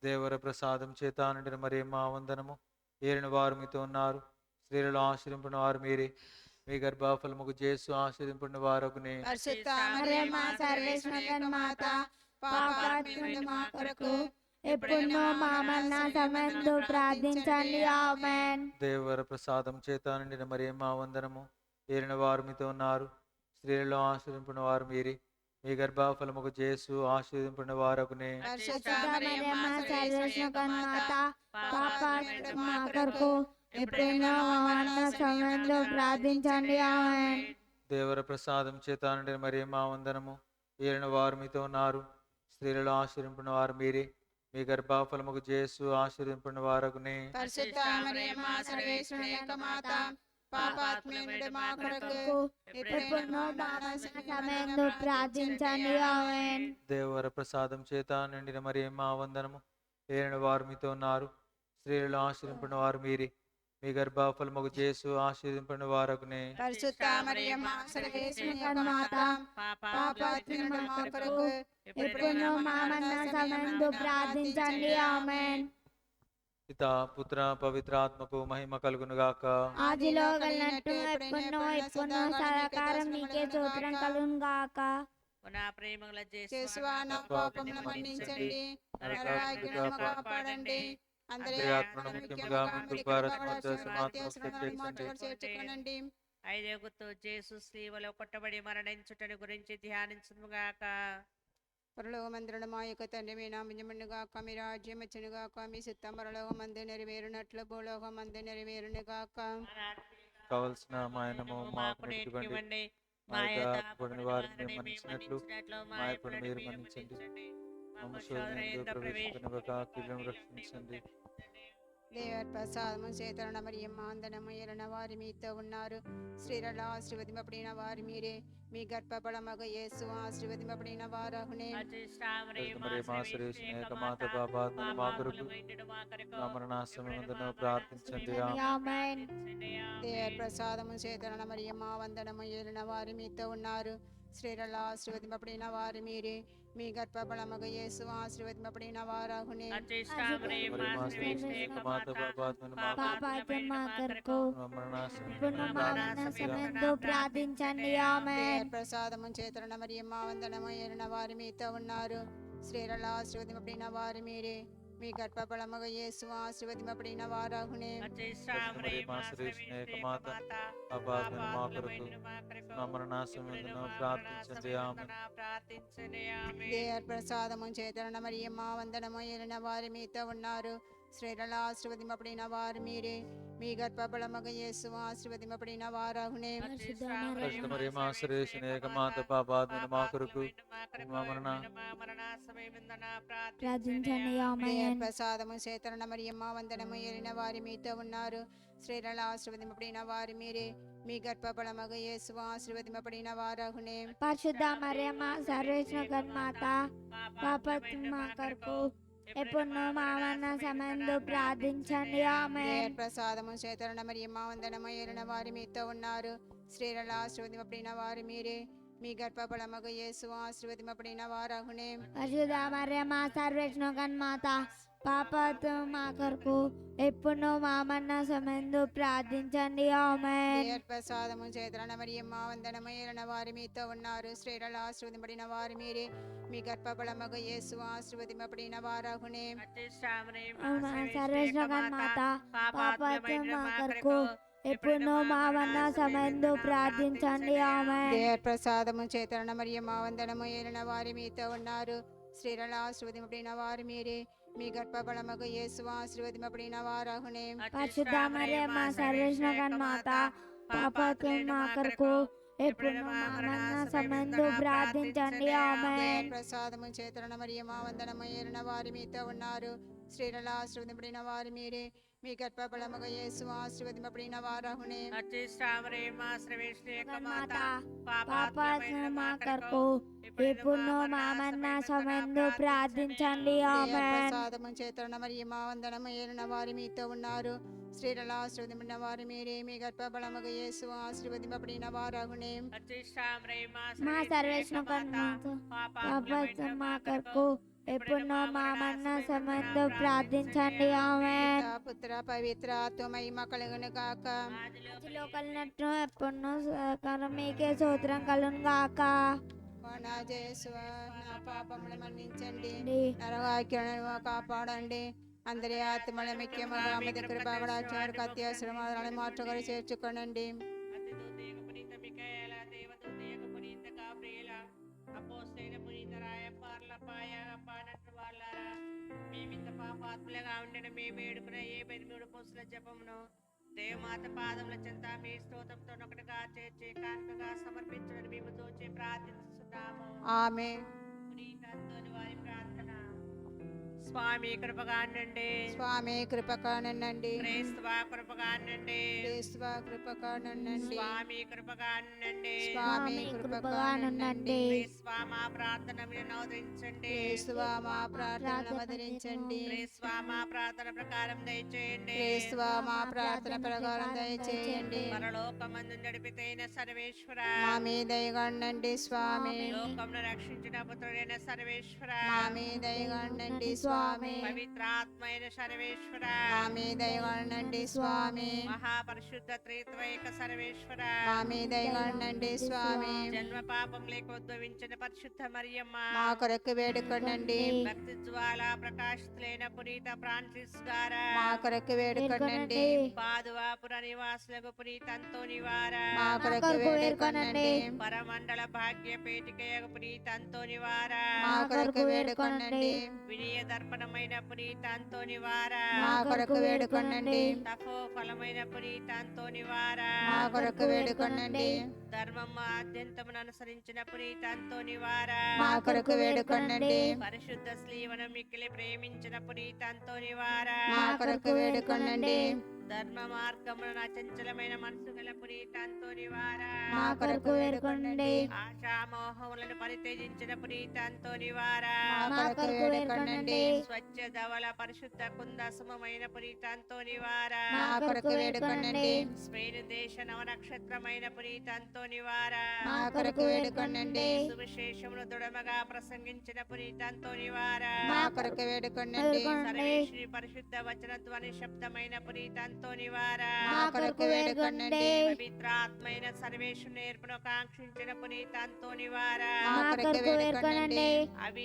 Speaker 1: దేవర ప్రసాదం చేత నిండిన మరి మా వందనము. ఏలిన వారు మీతో ఉన్నారు. స్త్రీలలో ఆశీర్వదింపడిన వారు మీరే, మీ గర్భఫలముకు జేసు ఆశీర్వదింపడిన వారకునే.
Speaker 3: పరిశుద్ధ మరియమ్మ సర్వేశ్వరుని యొక్క మాత, పాపాత్ములైన మా కొరకు
Speaker 4: ఇప్పుడు మా మరణ సమయంలో ప్రార్థించండి. ఆమేన్.
Speaker 1: దేవర ప్రసాదం చేత నిండిన మరి మా వందనము. ఏలిన వారు మీతో ఉన్నారు. స్త్రీలలో ఆశీర్వదింపడిన వారు మీరే, మీ గర్భఫలముకు జేసు ఆశీర్వదింపడిన వారకునే.
Speaker 3: పరిశుద్ధ
Speaker 4: మరియమ్మ సర్వేశ్వరుని యొక్క మాత, పాపాత్ములైన మా కొరకు ఇప్పుడు మా మరణ సమయంలో ప్రార్థించండి. ఆమేన్.
Speaker 1: దేవర ప్రసాదం చేత నిండిన మరి మా వందనము. ఏలిన వారు మీతో ఉన్నారు. స్త్రీలలో ఆశీర్వదింపడిన వారు మీరే, మీ గర్భఫలముకు జేసు ఆశీర్వదింపడిన వారకునే.
Speaker 3: పరిశుద్ధ మరియమ్మ సర్వేశ్వరుని యొక్క మాత, పాపాత్ములైన మా కొరకు
Speaker 4: ఇప్పుడు మా మరణ సమయంలో ప్రార్థించండి. ఆమేన్.
Speaker 1: దేవర ప్రసాదం చేత నిండిన మరి మా వందనము. ఏలిన వారు మీతో ఉన్నారు. స్త్రీలలో ఆశీర్వదింపడిన వారు మీరే, మీ గర్భఫలముకు జేసు ఆశీర్వదింపడిన వారకునే.
Speaker 3: పరిశుద్ధ మరియమ్మ సర్వేశ్వరుని యొక్క మాత, పాపాత్ములైన మా కొరకు
Speaker 4: ఇప్పుడు మా మరణ సమయంలో ప్రార్థించండి. ఆమేన్.
Speaker 1: పితా పుత్ర పవిత్రాత్మకు మహిమ కలుగునుగాక.
Speaker 4: ఆదిలో కలిగినట్టు ఎప్పుడునో ఇప్పుడు సదాకాలం మీకే స్తోత్రం కలుగును గాక.
Speaker 2: నా ప్రేమగల
Speaker 3: యేసువా, నా పాపములను మన్నించండి, నరకాగ్ని నుండి కాపాడండి, అందరి
Speaker 1: ఆత్మను ముఖ్యముగా మీకు
Speaker 3: చేర్చుకోనండి.
Speaker 2: 5వ గుర్తు యేసు స్లీవలో కొట్టబడి మరణించుటను గురించి ధ్యానించుగాక.
Speaker 3: పరలోకమందున మా యొక్క తండ్రి మీ నామముగాక మీ రాజ్యం వచ్చునుగాక మీ చిత్తం పరలోకమందు నెరవేరునట్లు భూలోకమందు నెరవేరునుగాక.
Speaker 1: కావలసిన మాయనము మాకు నేర్పివ్వండి, మా యొక్క అప్పుడుని వారిని మేము మన్నించినట్లు మా అప్పుడు మీరు మన్నించండి. మమ్మ శోధనయందు ప్రవేశింపనివ్వక కీడును రక్షించండి.
Speaker 3: దేవర్ ప్రసాదము చేతన మరియమ్మ వందనము ఏలిన వారి మీతో ఉన్నారు. స్త్రీలలో ఆశీర్వదింపబడిన వారు మీరే, మీ గర్భఫలమగ యేసు ఆశీర్వదింపబడిన వారగునే.
Speaker 1: మరియమ్మ శ్రేష్ఠ ఏకమాత పాపాత్మను మా కొరకు మా మరణాసమయందును ప్రార్థించండి.
Speaker 4: ఆమేన్.
Speaker 3: దేవర్ ప్రసాదము చేతన మరియమ్మ వందనము ఏలిన వారి మీతో ఉన్నారు. స్త్రీలలో ఆశీర్వదింపబడిన వారు మీరే, మీ గర్భఫలమగ యేసు ఆశీర్వదింపబడిన వారగునే.
Speaker 1: మరియమ్మ శ్రేష్ఠ ఏకమాత పాపాత్మను మా
Speaker 4: పాపాత్మ మా కొరకు
Speaker 1: మా మరణాసమయందును
Speaker 4: ఇప్పుడు మా మరణ సమయంలో ప్రార్థించండి. ఆమేన్.
Speaker 3: దేవర్ ప్రసాదము చేతన మరియమ్మ వందనము ఏలిన వారి మీతో ఉన్నారు. స్త్రీలలో ఆశీర్వదింపబడిన వారు మీరే, మీ గర్భఫలమగ యేసు ఆశీర్వదింపబడిన వారగునే.
Speaker 1: మరియమ్మ శ్రేష్ఠ ఏకమాత పాపాత్మను మా కొరకు మా మరణాసమయందును ప్రార్థించండి. ఆమేన్.
Speaker 3: దేవర్ ప్రసాదము చేతన మరియమ్మ వందనము ఏలిన వారి మీతో ఉన్నారు. స్త్రీలలో ఆశీర్వదింపబడిన వారు మీరే, మీ గర్భఫలమగ యేసు ఆశీర్వదింపబడిన వారగునే.
Speaker 1: పరిశుద్ధ మరియమ్మ శ్రేష్ఠ ఏకమాత పాపాత్మను మా కొరకు మా
Speaker 4: ప్రార్థించండి. ఆమేన్.
Speaker 3: దేవర్ ప్రసాదము చేతన మరియమ్మ వందనము ఏలిన వారి మీతో ఉన్నారు. స్త్రీలలో ఆశీర్వదింపబడిన వారు మీరే, మీ గర్భఫలమగ యేసు ఆశీర్వదింపబడిన వారగునే.
Speaker 4: పరిశుద్ధ మరియమ్మ సర్వేశ్వర కన్మాత పాపాత్మ మా కొరకు ఇప్పుడు మా మరణ సమయంలో ప్రార్థించండి. ఆమేన్.
Speaker 3: దేవర్ ప్రసాదము చేతన మరియమ్మ వందనము ఏలిన వారి మీతో ఉన్నారు. స్త్రీలలో ఆశీర్వదింపబడిన వారు మీరే, మీ గర్భఫలమగ యేసు ఆశీర్వదింపబడిన వారగునే.
Speaker 4: పరిశుద్ధ మరియమ్మ సర్వేశ్వర కన్మాత పాపాత్మ మా కొరకు ఇప్పుడు మా మరణ సమయంలో ప్రార్థించండి. ఆమేన్.
Speaker 3: దేవర్ ప్రసాదము చేతన మరియమ్మ వందనము ఏలిన వారి మీతో ఉన్నారు. స్త్రీలలో ఆశీర్వదింపబడిన వారు మీరే, మీ గర్భఫలమగ యేసు ఆశీర్వదింపబడిన వారగునే.
Speaker 4: సర్వేశ్వర కన్మాత పాపాత్మ మా కొరకు ఇప్పుడు మా మరణ సమయంలో ప్రార్థించండి. ఆమేన్.
Speaker 3: దేవర్ ప్రసాదము చేతన మరియమ్మ వందనము ఏలిన వారి మీతో ఉన్నారు. స్త్రీలలో ఆశీర్వదింపబడిన వారు మీరే, మీ గర్భఫలమగ యేసు ఆశీర్వదింపబడిన వారగునే.
Speaker 4: పరిశుద్ధ మరియమ్మ సర్వేశ్వర కన్మాత పాపాత్మ మా కొరకు ఇప్పుడు మా మరణ సమయంలో ప్రార్థించండి. ఆమేన్.
Speaker 3: దేవర్ ప్రసాదము చేతన మరియమ్మ వందనము ఏలిన వారి మీతో ఉన్నారు. స్త్రీలలో ఆశీర్వదింపబడిన వారు మీరే, మీ గర్భఫలమగ యేసు ఆశీర్వదింపబడిన వారగునే.
Speaker 4: కన్మాత పాపాత్మ మా కొరకు ఇప్పుడు మా మరణ సమయంలో ప్రార్థించండి.
Speaker 3: దేవర్
Speaker 4: ఆమేన్.
Speaker 3: ప్రసాదము చేతన మరియమ్మ వందనము ఏలిన వారి మీతో ఉన్నారు. స్త్రీలలో ఆశీర్వదింపబడిన వారు మీరే, మీ గర్భఫలమగ యేసు ఆశీర్వదింపబడిన వారగునే.
Speaker 4: మా సర్వేశ్వర కన్మాత పాపాత్మ మా కొరకు ఇప్పుడు మా మరణ సమయంలో ప్రార్థించండి. ఆమేన్.
Speaker 3: పితా, పుత్ర పవిత్ర ఆత్మమహిమ కలుగును గాక.
Speaker 4: ఆదిలో కలిగినట్టు ఎప్పుడు సహకారం మీకే స్తోత్రం కలుగును గాక.
Speaker 3: ఓ నా యేసువా, నా పాపములు మన్నించండి, నరవాక్యాలను కాపాడండి. అందరి ఆత్మల ముఖ్యముగా మీ దగ్గర బాగడాచారు అత్యాశ్రమాలను మార్చగలి చేర్చుకోనండి.
Speaker 2: పాపాత్ములుగా ఉండిన మేము ఏడుకున్న ఏ 13 పొసుల జపమును దేవమాత పాదముల చెంత మీ స్తోత్రంతో ఒకటిగా చేర్చి కానుకగా సమర్పించడం మేము తోచి ప్రార్థిస్తున్నాము.
Speaker 3: ఆమేన్.
Speaker 2: వారి ప్రార్థన. స్వామి కృపగా ఉండండి,
Speaker 3: స్వామి కృపగా నుండండి,
Speaker 2: క్రీస్తువా కృపగా ఉండండి,
Speaker 3: క్రీస్తువా కృపగా నుండండి,
Speaker 2: స్వామి కృపగా ఉండండి,
Speaker 3: స్వామి కృపగా నుండండి,
Speaker 2: క్రీస్తువా మా ప్రార్థన వినోదించండి,
Speaker 3: క్రీస్తువా మా ప్రార్థన ఆదరించండి,
Speaker 2: క్రీస్తువా మా ప్రార్థన ప్రకారం దయచేయండి,
Speaker 3: క్రీస్తువా మా ప్రార్థన ప్రకారం దయచేయండి.
Speaker 2: పరలోకమందు నడిపితైన సర్వేశ్వర,
Speaker 3: మా మీద దయగండండి స్వామి,
Speaker 2: లోకంను రక్షించిన పుత్రుడైన సర్వేశ్వర,
Speaker 3: మా మీద దయగండండి స్వామి, స్వామి
Speaker 2: పవిత్రాత్మైన సర్వేశ్వర
Speaker 3: మా మీద దయగొనండి స్వామి
Speaker 2: మహాపరిశుద్ధ త్రిత్వైక సర్వేశ్వర
Speaker 3: మా మీద దయగొనండి స్వామి
Speaker 2: జన్మ పాపం లేక ఉద్భవించిన పరిశుద్ధ మరియమ్మ
Speaker 3: మా కొరకు వేడుకొనండి
Speaker 2: భక్తి జ్వాల ప్రకాశితులైన పునీత ఫ్రాన్సిస్ గారా
Speaker 3: మా కొరకు వేడుకొనండి
Speaker 2: పాదువాపుర నివాసులకు పునీత అంతోని వారా
Speaker 3: మా కొరకు వేడుకొనండి
Speaker 2: పరమండల భాగ్య పేటికయకు పునీత అంతోని వారా
Speaker 3: మా కొరకు వేడుకొనండి
Speaker 2: వినయ దర్పణమైన పునీత అంతోని వారా
Speaker 3: మా కొరకు వేడుకొనండి
Speaker 2: తపో ఫలమైన పునీత అంతోని వారా
Speaker 3: మా కొరకు వేడుకొనండి
Speaker 2: ధర్మము ఆద్యంతమును అనుసరించిన పునీత అంతోని వారా
Speaker 3: మా కొరకు వేడుకొనండి
Speaker 2: పరిశుద్ధ శ్రీవనం మిక్కిలి ప్రేమించిన పునీత అంతోని వారా
Speaker 3: మా కొరకు వేడుకొనండి
Speaker 2: ధర్మ మార్గమున అచంచలమైన మనసు గల పునీత అంతోని వారా
Speaker 3: మా కొరకు వేడుకొనండి
Speaker 2: ఆశామోహములను పరిత్యజించిన పునీత అంతోని వారా
Speaker 3: మా కొరకు వేడుకొనండి
Speaker 2: స్వచ్ఛ ధవల పరిశుద్ధ కుందసమైన పునీత అంతోని వారా
Speaker 3: మా కొరకు వేడుకొనండి
Speaker 2: స్పెయిన్ దేశ నవనక్షత్రమైన పునీత అంతోని వారా
Speaker 3: మా కొరకు వేడుకొనండి
Speaker 2: సువిశేషమును దృఢముగా ప్రసంగించిన పునీత అంతోని వారా
Speaker 3: మా కొరకు వేడుకొనండి
Speaker 2: సర్వేశ్వరి పరిశుద్ధ వచన ధ్వని శబ్దమైన పునీత అంతోని వారా
Speaker 3: మా కొరకు వేడుకొనండి
Speaker 2: పవిత్రాత్మైన సర్వేశ్వరు నేర్పును కాంక్షించిన పునీత అంతోని వారా
Speaker 3: మా కొరకు వేడుకొనండి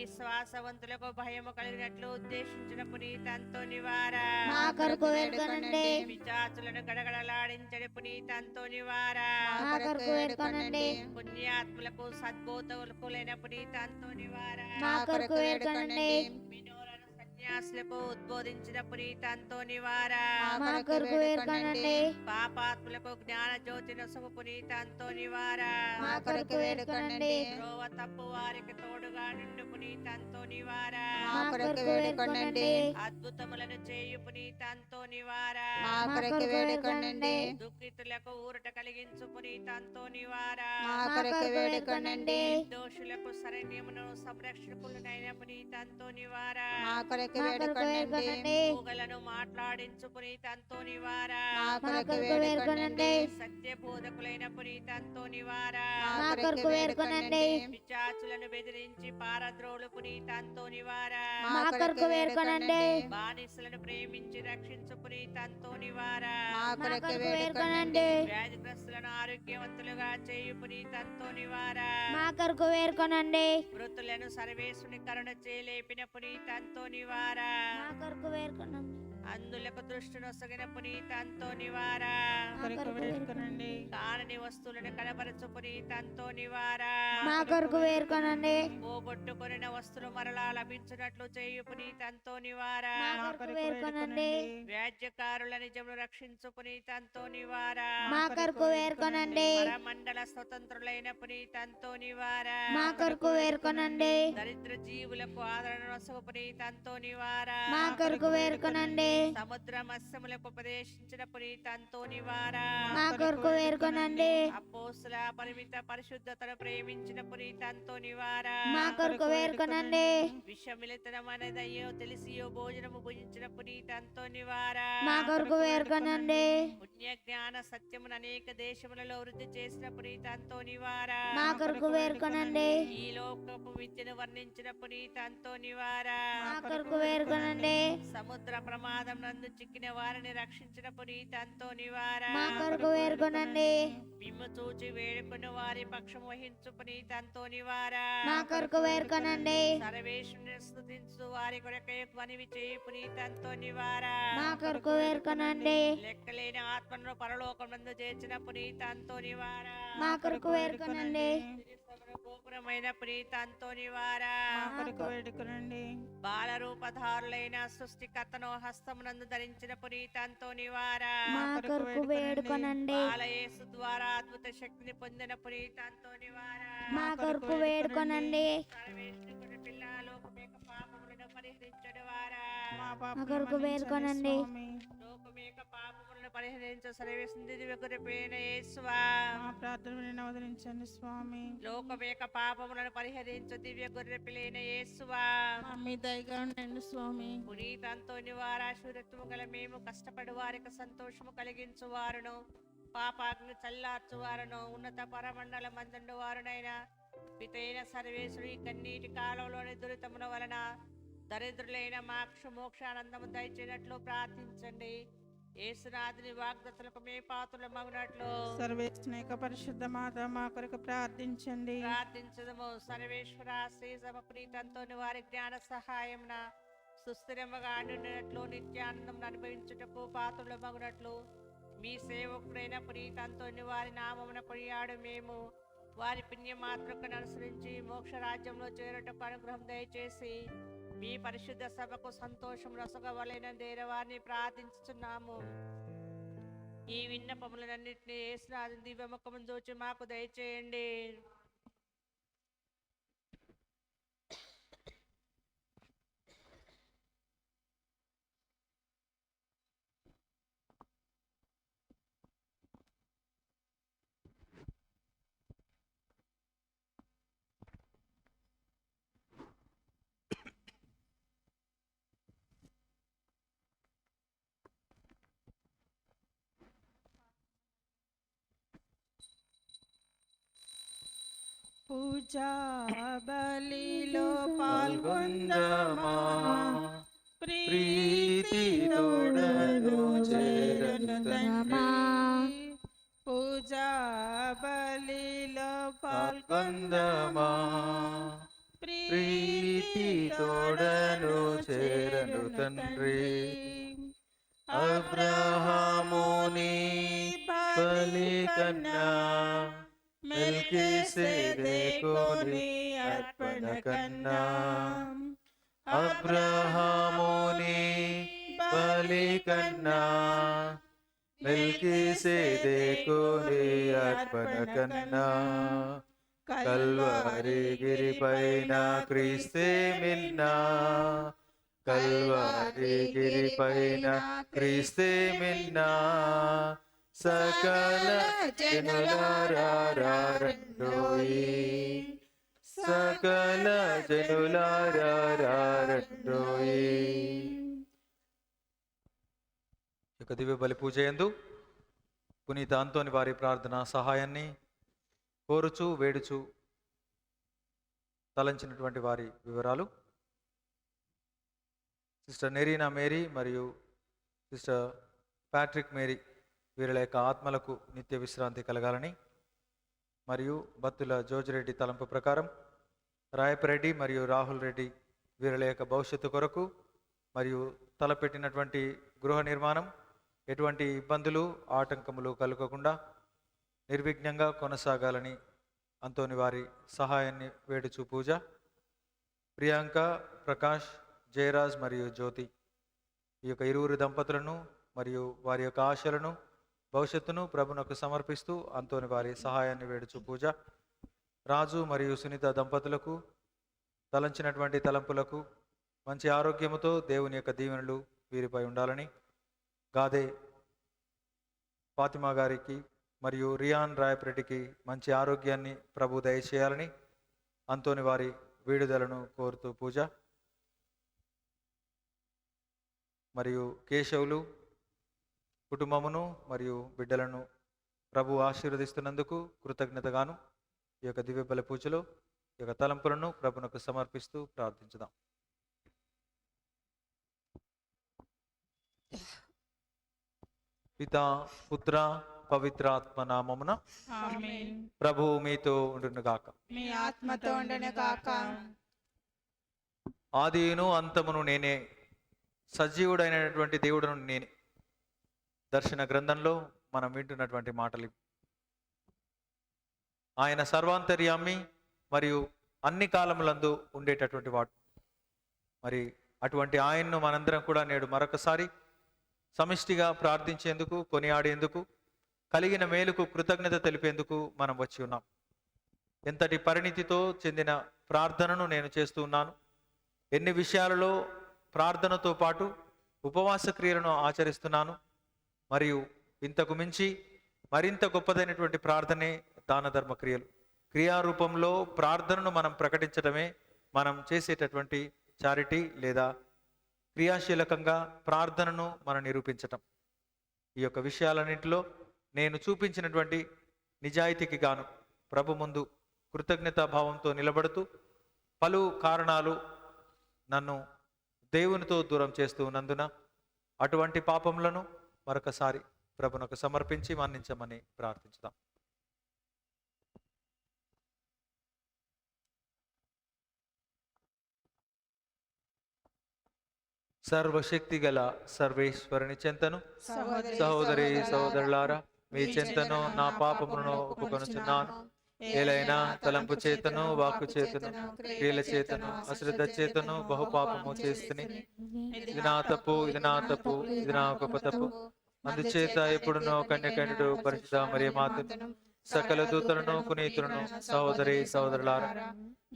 Speaker 2: అవిశ్వాసవంతులకు భయము కలిగినట్లు ఉద్దేశించిన పునీత అంతోని వారా
Speaker 3: మా కొరకు వేడుకొనండి
Speaker 2: పిశాచులను గడగడలాడించడి పునీత అంతోని వారా
Speaker 3: మా కొరకు వేడుకొనండి
Speaker 2: పుణ్యాత్ములకు సద్బోధకులైన పునీత అంతోని వారా
Speaker 3: మా కొరకు వేడుకొనండి
Speaker 2: వినోలను సన్యాసులకు ఉద్బోధించిన పునీత అంతోని వారా
Speaker 3: మా కొరకు వేడుకొనండి
Speaker 2: పాపాత్ములకు జ్ఞాన జ్యోతి నొసగు పునీత అంతోని వారా
Speaker 3: మా కొరకు వేడుకొనండి
Speaker 2: త్రోవ తప్పు వారికి తోడుగా నుండు పునీత అంతోని వారా
Speaker 3: మా కొరకు వేడుకొనండి
Speaker 2: అద్భుతములను చేయు పునీత అంతోని వారా
Speaker 3: మా కొరకు వేడుకొనండి
Speaker 2: దుఃఖితులకు ఊరట కలిగించు పునీత అంతోని వారా
Speaker 3: మా కొరకు వేడుకొనండి
Speaker 2: దోషులకు శరణ్యమును సంరక్షకులనైన పునీత అంతోని వారా
Speaker 3: మా కొరకు వేడుకొనండి
Speaker 2: ఊగలను మాట్లాడించు పునీత అంతోని వారా
Speaker 3: మా కొరకు వేడుకొనండి
Speaker 2: సత్య బోధకులైన పునీత అంతోని వారా
Speaker 3: మా కొరకు వేడుకొనండి
Speaker 2: పిశాచులను బెదిరించి పారద్రోలు పునీత అంతోని వారా
Speaker 3: మా కొరకు వేడుకొనండి
Speaker 2: బానిసలను ప్రేమించి రక్షించు పునీత అంతోని వారా
Speaker 3: మా కొరకు వేడుకొనండి
Speaker 2: వ్యాధిగ్రస్తులను ఆరోగ్యవంతులుగా చేయు పునీత అంతోని వారా
Speaker 4: మా కొరకు వేడుకొనండి
Speaker 2: మృతులను సర్వేశ్వరుని కరుణ చేయలేపిన పునీత అంతోని వారా
Speaker 4: మా కొరకు వేడుకొనండి
Speaker 2: అందులకు దృష్టి నొసగిన పునీత అంతోని వారా
Speaker 5: కొరకు వేడుకొనండి
Speaker 2: కానని వస్తువులను కనబరచు పునీత అంతోని వారా
Speaker 4: మా కొరకు వేడుకొనండి
Speaker 2: పోగొట్టుకొనిన వస్తువులు మరలా లభించినట్లు చేయు పునీత అంతోని వారా
Speaker 4: మా కొరకు వేడుకొనండి
Speaker 2: వ్యాజ్యకారుల నిజమును రక్షించు పునీత అంతోని వారా
Speaker 4: మా కొరకు వేడుకొనండి
Speaker 2: పరమండల స్వతంత్రులైన పునీత అంతోని వారా
Speaker 4: మా కొరకు వేడుకొనండి
Speaker 2: దరిద్ర జీవులకు ఆదరణ నొసగు పునీత అంతోని వారా
Speaker 4: మా కొరకు వేడుకొనండి
Speaker 2: సముద్ర మత్స్యములకు ఉపదేశించిన పునీత అంతోని వారా
Speaker 4: మా కొరకు వేడుకొనండి
Speaker 2: అపోస్తుల పరిమిత పరిశుద్ధతను ప్రేమించిన పునీత అంతోని వారా
Speaker 4: మా కొరకు వేడుకొనండి
Speaker 2: విషమిలితనమనదయ్యో తెలిసియో భోజనము భుజించిన పునీత అంతోని వారా
Speaker 4: మా కొరకు వేడుకొనండి
Speaker 2: పుణ్య జ్ఞాన సత్యమును అనేక దేశములలో వృద్ధి చేసిన పునీత అంతోని వారా
Speaker 4: మా కొరకు వేడుకొనండి
Speaker 2: ఈ లోకపు విద్యను వర్ణించిన పునీత అంతోని వారా
Speaker 4: మా కొరకు వేడుకొనండి
Speaker 2: సముద్ర ప్రమాదం నందు చిక్కిన వారిని రక్షించిన పునీత అంతోని వారా
Speaker 4: మా కొరకు వేడుకొనండి
Speaker 2: మిమ్ము చూచి వేడుకున్న వారి పక్షం వహించు పునీత అంతోని వారా
Speaker 4: మా కొరకు వేడుకొనండి
Speaker 2: సర్వేశ్వరుని స్తుతించు వారి కొరకై మనవి చేయి పునీత అంతోని వారా
Speaker 4: మా కొరకు వేడుకొనండి
Speaker 2: లెక్కలేని ఆత్మను పరలోకమందు చేర్చిన పునీత అంతోని వారా
Speaker 4: మా కొరకు వేడుకొనండి
Speaker 2: గోపురమైన పునీత అంతోని వారా
Speaker 5: మా కొరకు వేడుకొనండి
Speaker 2: బాలరూపధారులైన సృష్టికర్తను హస్తమునందు ధరించిన పునీత అంతోని వారా
Speaker 4: మా కొరకు వేడుకొనండి
Speaker 2: బాలయేసు ద్వారా అద్భుత శక్తిని పొందిన పునీత అంతోని వారా
Speaker 4: మా కొరకు వేడుకొనండి
Speaker 2: సర్వేశ్వరుని పిల్ల లోకమేక పాపములను పరిహరించడు వారా
Speaker 5: మా
Speaker 4: మా కొరకు
Speaker 5: పాపములను
Speaker 4: వేడుకొనండి
Speaker 5: స్వామి.
Speaker 2: లోకమేక పాపములను పరిహరించు సర్వేశ్వరుని దివ్య గురిపైన యేసువా
Speaker 5: మా ప్రార్థనలను అవతరించండి స్వామి.
Speaker 2: లోకమేక పాపములను పరిహరించు దివ్య గొర్రెపిల్లైన యేసువా
Speaker 5: మా మీద దయగా ఉండండి స్వామి.
Speaker 2: పునీత అంతోని వారా శూరత్వము గల మేము కష్టపడు వారికి సంతోషము కలిగించు వారును పాపాగ్ని చల్లార్చు వారును ఉన్నత పరమండల మందుండు వారునైనా పితైన సర్వేశ్వరి కన్నీటి కాలంలోని దురితముల వలన దరిద్రులైన మాకు మోక్షానందము దయచేయనట్లు ప్రార్థించండి. యేసునాథుని వాగ్దత్తలకు మే పాత్రులమగునట్లు
Speaker 5: సర్వేశ్వర పరిశుద్ధ మాత మా కొరకు ప్రార్థించండి.
Speaker 2: ప్రార్థించదము. సర్వేశ్వర శ్రీ సమప్రీతంతోని వారి జ్ఞాన సహాయమున సుస్థిరముగా నిండినట్లు నిత్యానందం అనుభవించుటకు పాత్రులమగునట్లు మీ సేవకుడైన ప్రీతంతోని వారి నామమున కొనియాడు మేము వారి పుణ్యమాతృకను అనుసరించి మోక్ష రాజ్యంలో చేరుటకు అనుగ్రహం దయచేసి మీ పరిశుద్ధ సభకు సంతోషం రసగవలైన దేరవారిని ప్రార్థించుచున్నాము. ఈ విన్నపములన్నింటినీ యేసునాథుని దివ్యముఖమును చూచి మాకు దయచేయండి.
Speaker 5: పూజా బలిలో పాల్గొందామా, ప్రీతితోడను చేరను తండ్రి. పూజా బలిలో
Speaker 1: పాల్గొందమా, ప్రీతితోడను చేరను తండ్రి. అబ్రహాముని బలి కన్నా మెల్కీసెదెకుని అర్పణ కన్నా, అబ్రహాముని బలి కన్నా మెల్కీసెదెకుని అర్పణ కన్నా, కల్వరి గిరిపైన క్రీస్తే మిన్నా, కల్వరి గిరిపైన క్రీస్తే మిన్నా. సకల జనులారండోయి, సకల జనులారండోయి. ఇక దివ్య బలి పూజ యందు పునీత అంతోని వారి ప్రార్థన సహాయాన్ని కోరుచు వేడుచు తలంచినటువంటి వారి వివరాలు. సిస్టర్ నెరీనా మేరీ మరియు సిస్టర్ ప్యాట్రిక్ మేరీ వీళ్ళ యొక్క ఆత్మలకు నిత్య విశ్రాంతి కలగాలని, మరియు బత్తుల జోజిరెడ్డి తలంపు ప్రకారం రాయపరెడ్డి మరియు రాహుల్ రెడ్డి వీళ్ళ యొక్క భవిష్యత్తు కొరకు మరియు తలపెట్టినటువంటి గృహ నిర్మాణం ఎటువంటి ఇబ్బందులు ఆటంకములు కలగకుండా నిర్విఘ్నంగా కొనసాగాలని అంతోని వారి సహాయాన్ని వేడుచు పూజ. ప్రియాంక, ప్రకాష్, జయరాజ్ మరియు జ్యోతి ఈ యొక్క ఇరువురు దంపతులను మరియు వారి యొక్క ఆశలను భవిష్యత్తును ప్రభునకు సమర్పిస్తూ అంతోని వారి సహాయాన్ని వేడుచు పూజ. రాజు మరియు సునీత దంపతులకు తలంచినటువంటి తలంపులకు మంచి ఆరోగ్యముతో దేవుని యొక్క దీవెనలు వీరిపై ఉండాలని, గాదే ఫాతిమా గారికి మరియు రియాన్ రాయపరెడ్డికి మంచి ఆరోగ్యాన్ని ప్రభు దయచేయాలని అంతోని వారి విడుదలను కోరుతూ పూజ. మరియు కేశవులు కుటుంబమును మరియు బిడ్డలను ప్రభు ఆశీర్వదిస్తున్నందుకు కృతజ్ఞతగాను ఈ యొక్క దివ్య బలి పూజలో ఈ యొక్క తలంపులను ప్రభునకు సమర్పిస్తూ ప్రార్థించుదాం. పితా, పుత్ర, పవిత్రాత్మ నామమున
Speaker 5: ఆమేన్.
Speaker 1: ప్రభు మీతో ఉండునుగాక.
Speaker 5: మీ ఆత్మతో ఉండను గాక.
Speaker 1: ఆదియును అంతమును నేనే, సజీవుడైనటువంటి దేవుడును నేనే. దర్శన గ్రంథంలో మనం వింటున్నటువంటి మాటలు ఇవి. ఆయన సర్వాంతర్యామి మరియు అన్ని కాలములందు ఉండేటటువంటి వాడు. మరి అటువంటి ఆయన్ను మనందరం కూడా నేడు మరొకసారి సమిష్టిగా ప్రార్థించేందుకు, కొనియాడేందుకు, కలిగిన మేలుకు కృతజ్ఞత తెలిపేందుకు మనం వచ్చి ఉన్నాం. ఎంతటి పరిణితితో చెందిన ప్రార్థనను నేను చేస్తూ ఉన్నాను. ఎన్ని విషయాలలో ప్రార్థనతో పాటు ఉపవాస క్రియలను ఆచరిస్తున్నాను. మరియు ఇంతకు మించి మరింత గొప్పదైనటువంటి ప్రార్థనే దాన ధర్మ క్రియలు. క్రియారూపంలో ప్రార్థనను మనం ప్రకటించడమే మనం చేసేటటువంటి చారిటీ లేదా క్రియాశీలకంగా ప్రార్థనను మనం నిరూపించటం. ఈ యొక్క విషయాలన్నింటిలో నేను చూపించినటువంటి నిజాయితీకి గాను ప్రభు ముందు కృతజ్ఞతాభావంతో నిలబడుతూ పలు కారణాలు నన్ను దేవునితో దూరం చేస్తూ ఉన్నందున అటువంటి పాపములను మరొకసారి ప్రభునకు సమర్పించి మన్నించమని ప్రార్థించుదాం. సర్వశక్తి గల సర్వేశ్వరుని చెంతను సహోదరి సహోదరులారా మీ చెంతను నా పాపములను ఒప్పుకొనుచున్నాను. ఏలైనా తలంపు చేతను వాక్కు చేతను క్రియల చేతను అశ్రద్ధ చేతను బహుపాపము చేస్తుని ఇది నా తప్పు, ఇది నా తప్పు, ఇది నా గొప్ప తప్పు. అందుచేత ఎప్పుడునో కన్యకన్యుడు పరిశుద్ధ మరియమాతను సకల దూతలను పునీతులను సహోదరి సహోదరులారా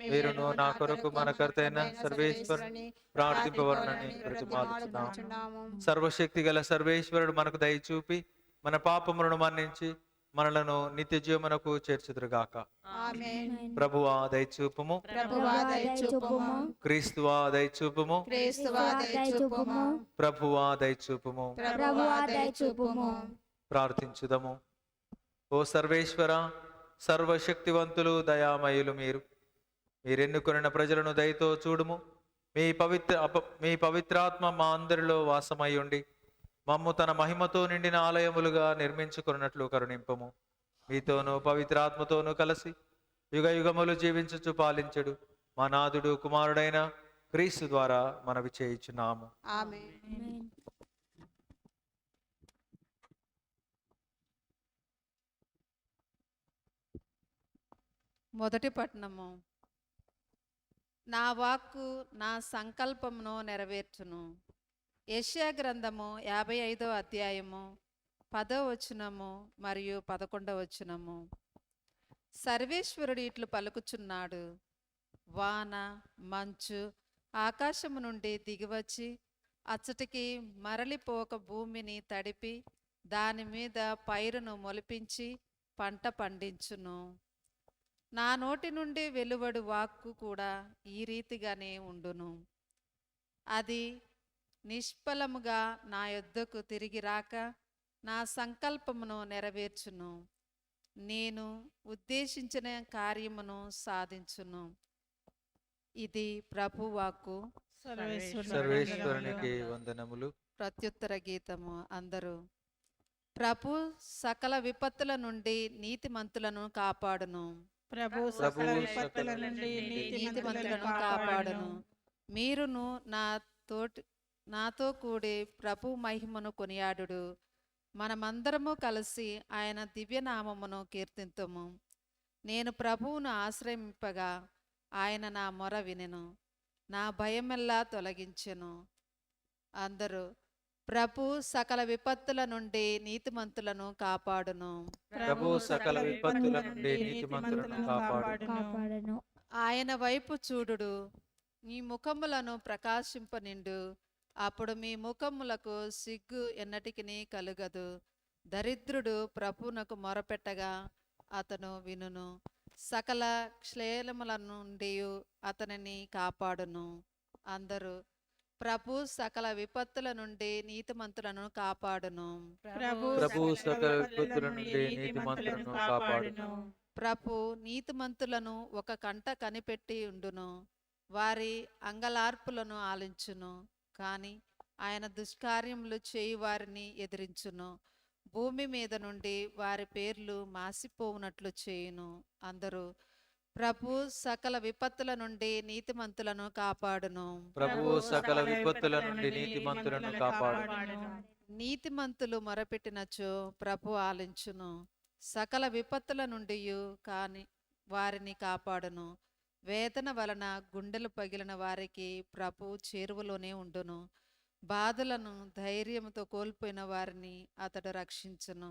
Speaker 1: మీరును నా కొరకు మన కర్తైన సర్వేశ్వరుని ప్రార్థింపవలనని ప్రతిపాదిస్తున్నాము. సర్వశక్తి గల సర్వేశ్వరుడు మనకు దయ చూపి మన పాపములను మన్నించి మనలను నిత్య జీవమునకు చేర్చుదురుగాక.
Speaker 3: ఆమేన్.
Speaker 1: ప్రభువా దయచూపుము,
Speaker 3: ప్రభువా దయచూపుము,
Speaker 1: క్రీస్తువా దయచూపుము,
Speaker 3: క్రీస్తువా దయచూపుము,
Speaker 1: ప్రభువా దయచూపుము.
Speaker 3: ప్రభువా దయచూపుము.
Speaker 1: ప్రార్థించుదము. ఓ సర్వేశ్వర, సర్వశక్తివంతులు దయామయులు మీరెన్నుకొనిన ప్రజలను దయతో చూడుము. మీ పవిత్రాత్మ మా అందరిలో వాసమయ్యుండి మమ్ము తన మహిమతో నిండిన ఆలయములుగా నిర్మించుకున్నట్లు కరుణింపము. మీతోనూ పవిత్రాత్మతోనూ కలిసి యుగ యుగములు జీవించుచు పాలించుడు మా నాథుడు కుమారుడైన క్రీస్తు ద్వారా మనవి చేయుచున్నాము.
Speaker 3: ఆమేన్.
Speaker 6: మొదటి పట్టణము. నా వాక్కు నా సంకల్పమును నెరవేర్చును. యెషయా గ్రంథము 55వ అధ్యాయము 10వ వచనము మరియు 11వ వచనము. సర్వేశ్వరుడు ఇట్లు పలుకుచున్నాడు, వాన మంచు ఆకాశము నుండి దిగివచ్చి అచ్చటికి మరలిపోక భూమిని తడిపి దాని మీద పైరును మొలిపించి పంట పండించును. నా నోటి నుండి వెలువడు వాక్కు కూడా ఈ రీతిగానే ఉండును. అది నిష్ఫలముగా నా యొద్దకు తిరిగి రాక నా సంకల్పమును నెరవేర్చును. నేను ఉద్దేశించిన కార్యమును సాధించును. ఇది ప్రభు వాక్కు.
Speaker 1: సర్వేశ్వరునికి వందనములు.
Speaker 6: ప్రత్యుత్తర గీతము. అందరూ. ప్రభు సకల విపత్తుల నుండి నీతిమంతులను కాపాడును.
Speaker 5: ప్రభు సకల విపత్తుల నుండి నీతిమంతులను కాపాడును.
Speaker 6: మీరును నాతో కూడి ప్రభు మహిమను కొనియాడుడు. మనమందరము కలిసి ఆయన దివ్యనామమును కీర్తింతుము. నేను ప్రభువును ఆశ్రయింపగా ఆయన నా మొర వినెను, నా భయమెల్లా తొలగించెను. అందరూ. ప్రభు సకల విపత్తుల నుండి నీతిమంతులను కాపాడును.
Speaker 1: ప్రభు సకల విపత్తుల నుండి నీతిమంతులను కాపాడును.
Speaker 6: ఆయన వైపు చూడుడు, మీ ముఖములను ప్రకాశింపనిండు. అప్పుడు మీ ముఖములకు సిగ్గు ఎన్నటికిని కలుగదు. దరిద్రుడు ప్రభువునకు మొరపెట్టగా అతను వినును. సకల క్షేమముల నుండి అతనిని కాపాడును. అందరూ. ప్రభు సకల విపత్తుల నుండి నీతిమంతులను కాపాడును.
Speaker 1: ప్రభు సకల విపత్తుల నుండి నీతిమంతులను కాపాడును.
Speaker 6: ప్రభు నీతిమంతులను ఒక కంట కనిపెట్టి ఉండును. వారి అంగలార్పులను ఆలించును. కాని ఆయన దుష్కార్యములు చేయి వారిని ఎదిరించును. భూమి మీద నుండి వారి పేర్లు మాసిపోవునట్లు చేయును. అందరూ. ప్రభు సకల విపత్తుల నుండి నీతిమంతులను కాపాడును.
Speaker 1: ప్రభు సకల విపత్తుల నుండి నీతిమంతులను కాపాడును.
Speaker 6: నీతిమంతులు మొరపెట్టినచో ప్రభు ఆలించును. సకల విపత్తుల నుండి కాని వారిని కాపాడును. వేదన వలన గుండెలు పగిలిన వారికి ప్రభు చేరువలోనే ఉండును. బాధలను ధైర్యంతో కోల్పోయిన వారిని అతడు రక్షించును.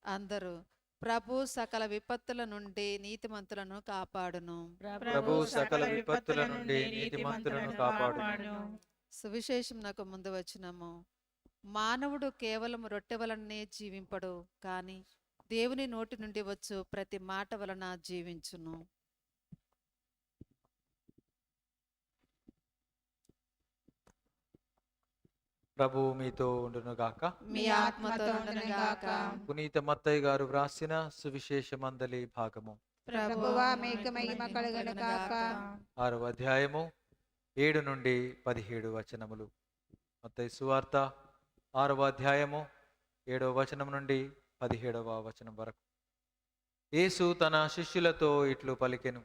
Speaker 6: అందరూ. ప్రభు సకల విపత్తుల నుండి నీతిమంతులను కాపాడును.
Speaker 1: ప్రభు సకల విపత్తుల నుండి నీతిమంతులను కాపాడును.
Speaker 6: సువిశేషమునకు ముందు వచనము. మానవుడు కేవలం రొట్టె వలనే జీవింపడు, కాని దేవుని నోటి నుండి వచ్చు ప్రతి మాట వలన జీవించును.
Speaker 1: ప్రభు మీతో ఉండునుగాక.
Speaker 6: మీ ఆత్మతో ఉండునుగాక.
Speaker 1: పునీత మత్తయ్య గారు వ్రాసిన సువిశేష మందలి భాగము.
Speaker 3: ప్రభువా మీకు మహిమ కలుగును గాక.
Speaker 1: 6వ అధ్యాయము 7 నుండి 17 వచనములు. మత్తయి సువార్త 6వ అధ్యాయము 7వ వచనం నుండి 17వ వచనం వరకు. యేసు తన శిష్యులతో ఇట్లు పలికెను,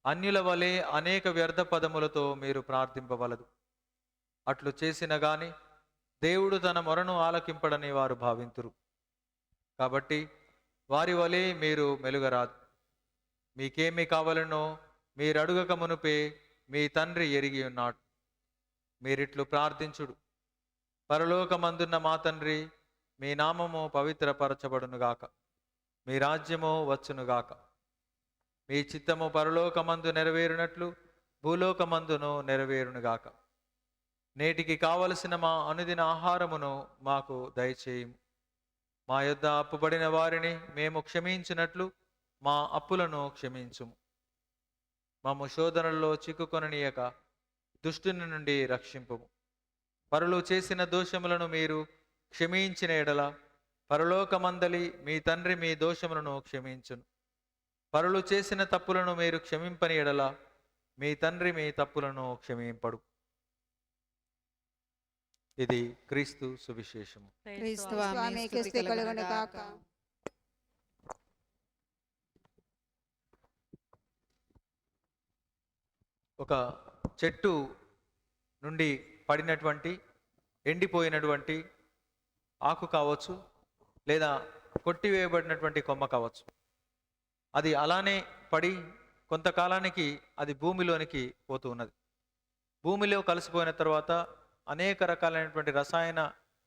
Speaker 1: అన్యుల వలె అనేక వ్యర్థ పదములతో మీరు ప్రార్థింపవలదు. అట్లు చేసిన గాని దేవుడు తన మొరను ఆలకింపడని వారు భావింతురు. కాబట్టి వారి వలె మీరు మెలుగరాదు. మీకేమి కావాలనో మీరు అడుగక మునుపే మీ తండ్రి ఎరిగి ఉన్నాడు. మీరిట్లు ప్రార్థించుడు, పరలోకమందున్న మా తండ్రి, మీ నామము పవిత్రపరచబడునుగాక, మీ రాజ్యము వచ్చునుగాక, మీ చిత్తము పరలోకమందు నెరవేరునట్లు భూలోకమందును నెరవేరునుగాక. నేటికి కావలసిన మా అనుదిన ఆహారమును మాకు దయచేయము. మా యొద్ద అప్పుబడిన వారిని మేము క్షమించినట్లు మా అప్పులను క్షమించుము. మమ్ము శోధనల్లో చిక్కుకొననీయక దుష్టుని నుండి రక్షింపుము. పరులు చేసిన దోషములను మీరు క్షమించిన ఎడల పరలోకమందలి మీ తండ్రి మీ దోషములను క్షమించును. పరులు చేసిన తప్పులను మీరు క్షమింపని ఎడల మీ తండ్రి మీ తప్పులను క్షమింపడు. ఇది క్రీస్తు సువిశేషము.
Speaker 6: క్రీస్తువా, మీ
Speaker 3: స్వామికి
Speaker 6: స్తుతి
Speaker 3: స్తుతి
Speaker 6: కలుగును
Speaker 3: కలుగును
Speaker 6: గాక.
Speaker 3: గాక.
Speaker 1: ఒక చెట్టు నుండి పడినటువంటి ఎండిపోయినటువంటి ఆకు కావచ్చు, లేదా కొట్టివేయబడినటువంటి కొమ్మ కావచ్చు. అది అలానే పడి కొంతకాలానికి అది భూమిలోనికి పోతూ ఉన్నది. భూమిలో కలిసిపోయిన తర్వాత అనేక రకాలైనటువంటి రసాయన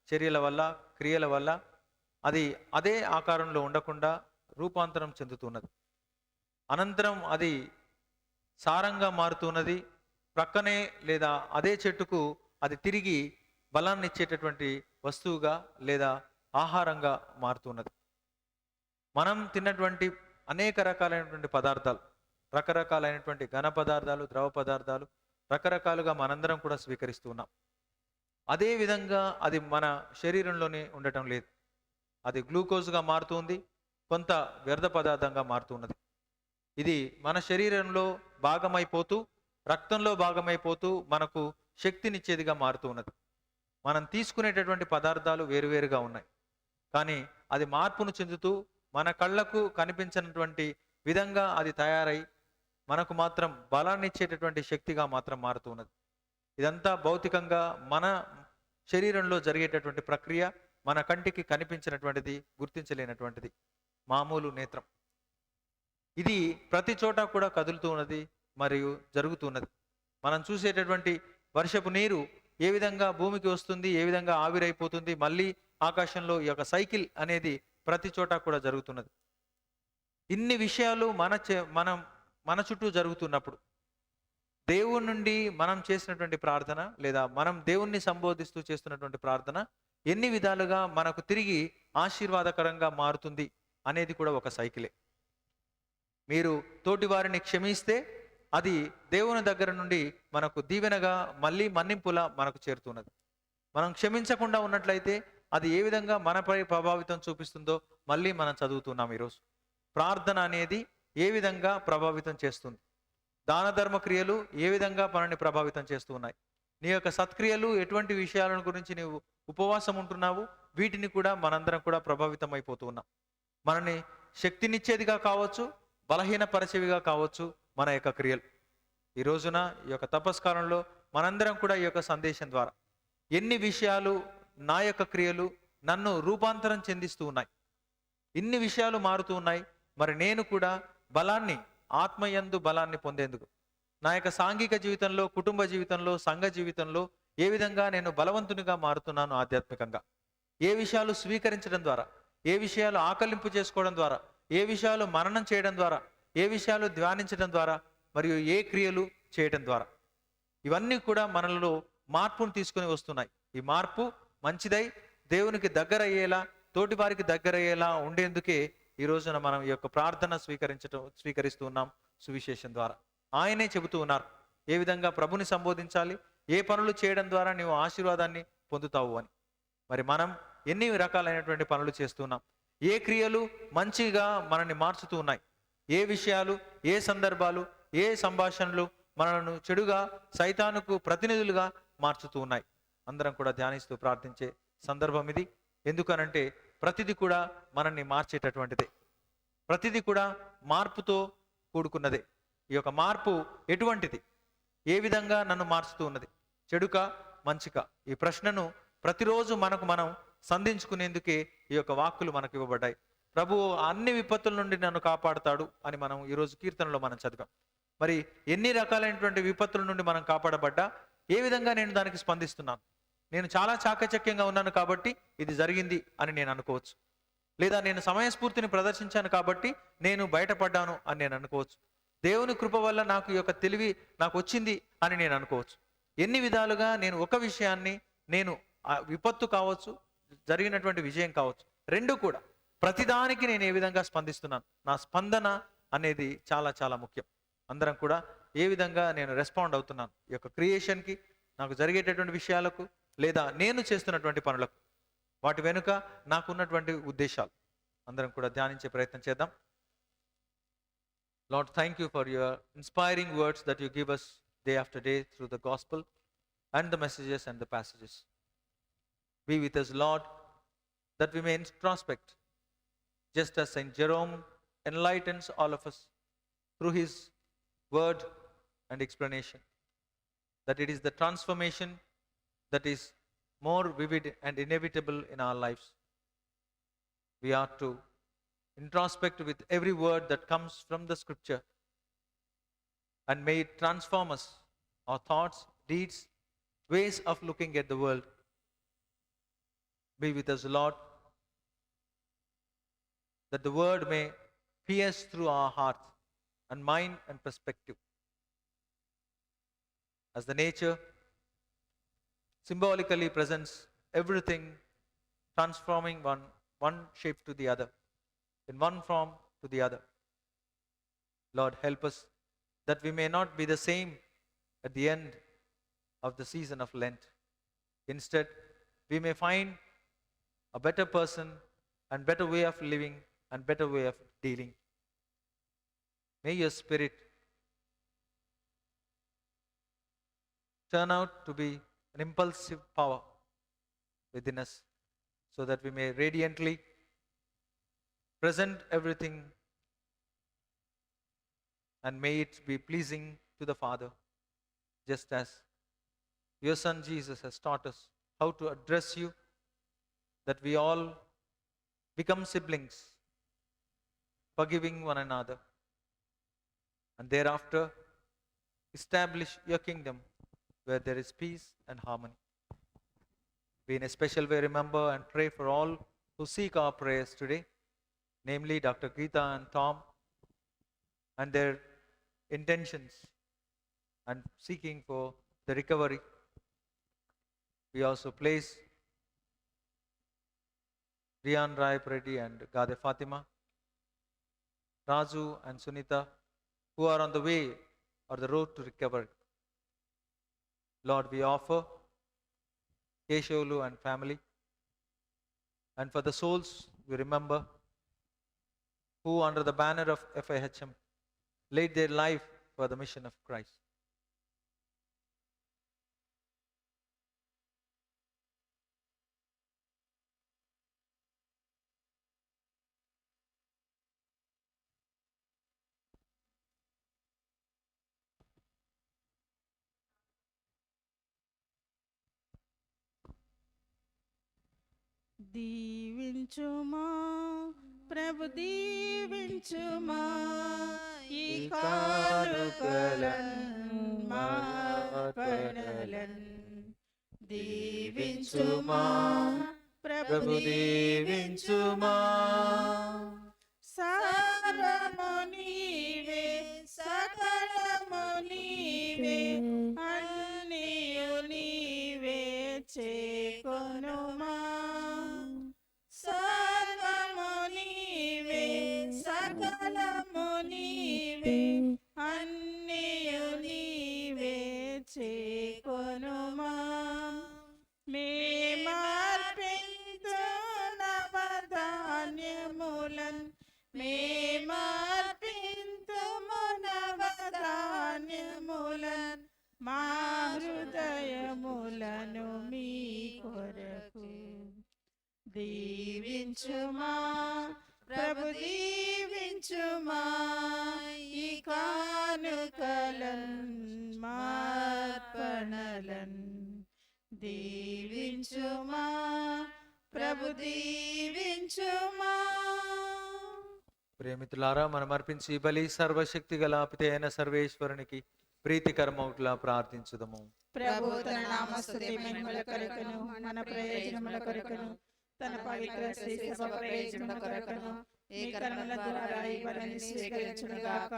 Speaker 1: చర్యల వల్ల, క్రియల వల్ల అది అదే ఆకారంలో ఉండకుండా రూపాంతరం చెందుతున్నది. అనంతరం అది సారంగా మారుతున్నది. ప్రక్కనే లేదా అదే చెట్టుకు అది తిరిగి బలాన్ని ఇచ్చేటటువంటి వస్తువుగా లేదా ఆహారంగా మారుతున్నది. మనం తిన్నటువంటి అనేక రకాలైనటువంటి పదార్థాలు, రకరకాలైనటువంటి ఘన పదార్థాలు, ద్రవ పదార్థాలు రకరకాలుగా మనందరం కూడా స్వీకరిస్తూ ఉన్నాం. అదే విధంగా అది మన శరీరంలోనే ఉండటం లేదు. అది గ్లూకోజ్గా మారుతుంది, కొంత వ్యర్థ పదార్థంగా మారుతున్నది. ఇది మన శరీరంలో భాగమైపోతూ, రక్తంలో భాగమైపోతూ మనకు శక్తినిచ్చేదిగా మారుతూ ఉన్నది. మనం తీసుకునేటటువంటి పదార్థాలు వేరువేరుగా ఉన్నాయి, కానీ అది మార్పును చెందుతూ మన కళ్ళకు కనిపించినటువంటి విధంగా అది తయారై మనకు మాత్రం బలాన్ని ఇచ్చేటటువంటి శక్తిగా మాత్రం మారుతూ ఉన్నది. ఇదంతా భౌతికంగా మన శరీరంలో జరిగేటటువంటి ప్రక్రియ, మన కంటికి కనిపించినటువంటిది, గుర్తించలేనటువంటిది, మామూలు నేత్రం. ఇది ప్రతి చోట కూడా కదులుతూ ఉన్నది మరియు జరుగుతున్నది. మనం చూసేటటువంటి వర్షపు నీరు ఏ విధంగా భూమికి వస్తుంది, ఏ విధంగా ఆవిరైపోతుంది, మళ్ళీ ఆకాశంలో ఈ యొక్క సైకిల్ అనేది ప్రతి చోట కూడా జరుగుతున్నది. ఇన్ని విషయాలు మన చుట్టూ జరుగుతున్నప్పుడు దేవుని నుండి మనం చేసినటువంటి ప్రార్థన, లేదా మనం దేవుణ్ణి సంబోధిస్తూ చేస్తున్నటువంటి ప్రార్థన ఎన్ని విధాలుగా మనకు తిరిగి ఆశీర్వాదకరంగా మారుతుంది అనేది కూడా ఒక సైకిలే. మీరు తోటి వారిని క్షమిస్తే అది దేవుని దగ్గర నుండి మనకు దీవెనగా మళ్ళీ మన్నింపులా మనకు చేరుతున్నది. మనం క్షమించకుండా ఉన్నట్లయితే అది ఏ విధంగా మనపై ప్రభావితం చూపిస్తుందో మళ్ళీ మనం చదువుతున్నాం ఈరోజు. ప్రార్థన అనేది ఏ విధంగా ప్రభావితం చేస్తుంది, దాన ధర్మ క్రియలు ఏ విధంగా మనల్ని ప్రభావితం చేస్తూ ఉన్నాయి, నీ యొక్క సత్క్రియలు ఎటువంటి విషయాలను గురించి నీవు ఉపవాసం ఉంటున్నావు, వీటిని కూడా మనందరం కూడా ప్రభావితం అయిపోతూ ఉన్నాం. మనని శక్తినిచ్చేదిగా కావచ్చు, బలహీనపరచేవిగా కావచ్చు మన యొక్క క్రియలు. ఈ రోజున ఈ యొక్క తపస్కాలంలో మనందరం కూడా ఈ యొక్క సందేశం ద్వారా ఎన్ని విషయాలు నా యొక్క క్రియలు నన్ను రూపాంతరం చెందిస్తూ ఉన్నాయి, ఇన్ని విషయాలు మారుతూ ఉన్నాయి. మరి నేను కూడా బలాన్ని, ఆత్మయందు బలాన్ని పొందేందుకు నా యొక్క సాంఘిక జీవితంలో, కుటుంబ జీవితంలో, సంఘ జీవితంలో ఏ విధంగా నేను బలవంతునిగా మారుతున్నాను ఆధ్యాత్మికంగా, ఏ విషయాలు స్వీకరించడం ద్వారా, ఏ విషయాలు ఆకలింపు చేసుకోవడం ద్వారా, ఏ విషయాలు మననం చేయడం ద్వారా, ఏ విషయాలు ధ్యానించడం ద్వారా, మరియు ఏ క్రియలు చేయడం ద్వారా, ఇవన్నీ కూడా మనలో మార్పును తీసుకొని వస్తున్నాయి. ఈ మార్పు మంచిదై దేవునికి దగ్గర అయ్యేలా, తోటి వారికి దగ్గర అయ్యేలా ఉండేందుకే ఈ రోజున మనం ఈ యొక్క ప్రార్థన స్వీకరిస్తూ ఉన్నాం సువిశేషం ద్వారా. ఆయనే చెబుతూ ఉన్నారు ఏ విధంగా ప్రభుని సంబోధించాలి, ఏ పనులు చేయడం ద్వారా నీవు ఆశీర్వాదాన్ని పొందుతావు అని. మరి మనం ఎన్ని రకాలైనటువంటి పనులు చేస్తున్నాం, ఏ క్రియలు మంచిగా మనల్ని మార్చుతూ ఉన్నాయి, ఏ విషయాలు, ఏ సందర్భాలు, ఏ సంభాషణలు మనను చెడుగా సైతానుకు ప్రతినిధులుగా మార్చుతూ ఉన్నాయి. అందరం కూడా ధ్యానిస్తూ ప్రార్థించే సందర్భం ఇది. ఎందుకనంటే ప్రతిదీ కూడా మనల్ని మార్చేటటువంటిదే, ప్రతిదీ కూడా మార్పుతో కూడుకున్నదే. ఈ యొక్క మార్పు ఎటువంటిది, ఏ విధంగా నన్ను మార్చుతూ ఉన్నది, చెడుక మంచిక? ఈ ప్రశ్నను ప్రతిరోజు మనం సంధించుకునేందుకే ఈ యొక్క వాక్కులు మనకు ఇవ్వబడ్డాయి. ప్రభువు అన్ని విపత్తుల నుండి నన్ను కాపాడుతాడు అని మనం ఈరోజు కీర్తనలో మనం చదివాం. మరి ఎన్ని రకాలైనటువంటి విపత్తుల నుండి మనం కాపాడబడ్డా ఏ విధంగా నేను దానికి స్పందిస్తున్నాను? నేను చాలా చాకచక్యంగా ఉన్నాను కాబట్టి ఇది జరిగింది అని నేను అనుకోవచ్చు, లేదా నేను సమయస్ఫూర్తిని ప్రదర్శించాను కాబట్టి నేను బయటపడ్డాను అని నేను అనుకోవచ్చు. దేవుని కృప వల్ల నాకు ఈ యొక్క తెలివి నాకు వచ్చింది అని నేను అనుకోవచ్చు. ఎన్ని విధాలుగా నేను ఒక విషయాన్ని, నేను ఆ విపత్తు కావచ్చు, జరిగినటువంటి విజయం కావచ్చు, రెండు కూడా ప్రతిదానికి నేను ఏ విధంగా స్పందిస్తున్నాను, నా స్పందన అనేది చాలా చాలా ముఖ్యం. అందరం కూడా ఏ విధంగా నేను రెస్పాండ్ అవుతున్నాను ఈ యొక్క క్రియేషన్కి, నాకు జరిగేటటువంటి విషయాలకు, లేదా నేను చేస్తున్నటువంటి పనులకు, వాటి వెనుక నాకున్నటువంటి ఉద్దేశాలు అందరం కూడా ధ్యానించే ప్రయత్నం చేద్దాం. Lord, thank you for your inspiring words that you give us day after day through the gospel and the messages and the passages. Be with us, Lord, that we may introspect, just as Saint Jerome enlightens all of us through his word and explanation, that it is the transformation that is more vivid and inevitable in our lives. We are to introspect with every word that comes from the scripture, and may it transform us, our thoughts, deeds, ways of looking at the world. Be with us, Lord, that the word may pierce through our hearts and mind and perspective, as the nature symbolically presents everything, transforming one shape to the other, in one form to the other. Lord, help us that we may not be the same at the end of the season of Lent. Instead, we may find a better person and better way of living and better way of dealing. May your Spirit turn out to be an impulsive power within us, so that we may radiantly present everything, and may it be pleasing to the Father, just as your Son Jesus has taught us how to address you, that we all become siblings, forgiving one another, and thereafter establish your kingdom where there is peace and harmony. We in a special way remember and pray for all who seek our prayers today, namely Dr. Geeta and Tom, and their intentions and seeking for the recovery. We also place Rian Rai Preddy and Gade Fatima, Raju and Sunita, who are on the way or the road to recovery. Lord, we offer Keshavulu and family, and for the souls we remember who under the banner of FIHM laid their life for the mission of Christ.
Speaker 5: దీవించుమా ప్రభు దీవించుమా ఈ కానుకలన్ మార్పణలన్ దీవించుమా ప్రభు దీవించుమా సర్వము నీవే సకలము నీవే అన్నియు నీవే చేకొనుమా సర్వము నీవే సకలము నీవే అన్నియు నీవే చేకొనుమా మేమర్పించు నవధాన్యములన్ మేమర్పించుము నవధాన్యములన్ ఫలములను మీ కొరకు దీవించుమా ప్రభు దీవించుమా ఈ కానుకలన్ మార్పణలన్ దీవించుమా ప్రభు దీవించుమా.
Speaker 1: ప్రేమితులారా, మనం అర్పించి ఈ బలి సర్వశక్తి గల పిత అయిన సర్వేశ్వరునికి ప్రీతికరమౌట్లా ప్రార్థించుదము.
Speaker 5: ప్రభు తన నామస్తుతి మహిమల కొరకును మన ప్రయోజనముల కొరకును తన పవిత్ర శ్రీ సభ ప్రయోజనముల కొరకును ఈ కర్మల ద్వారా ఈ బలిని స్వీకరించునుగాక.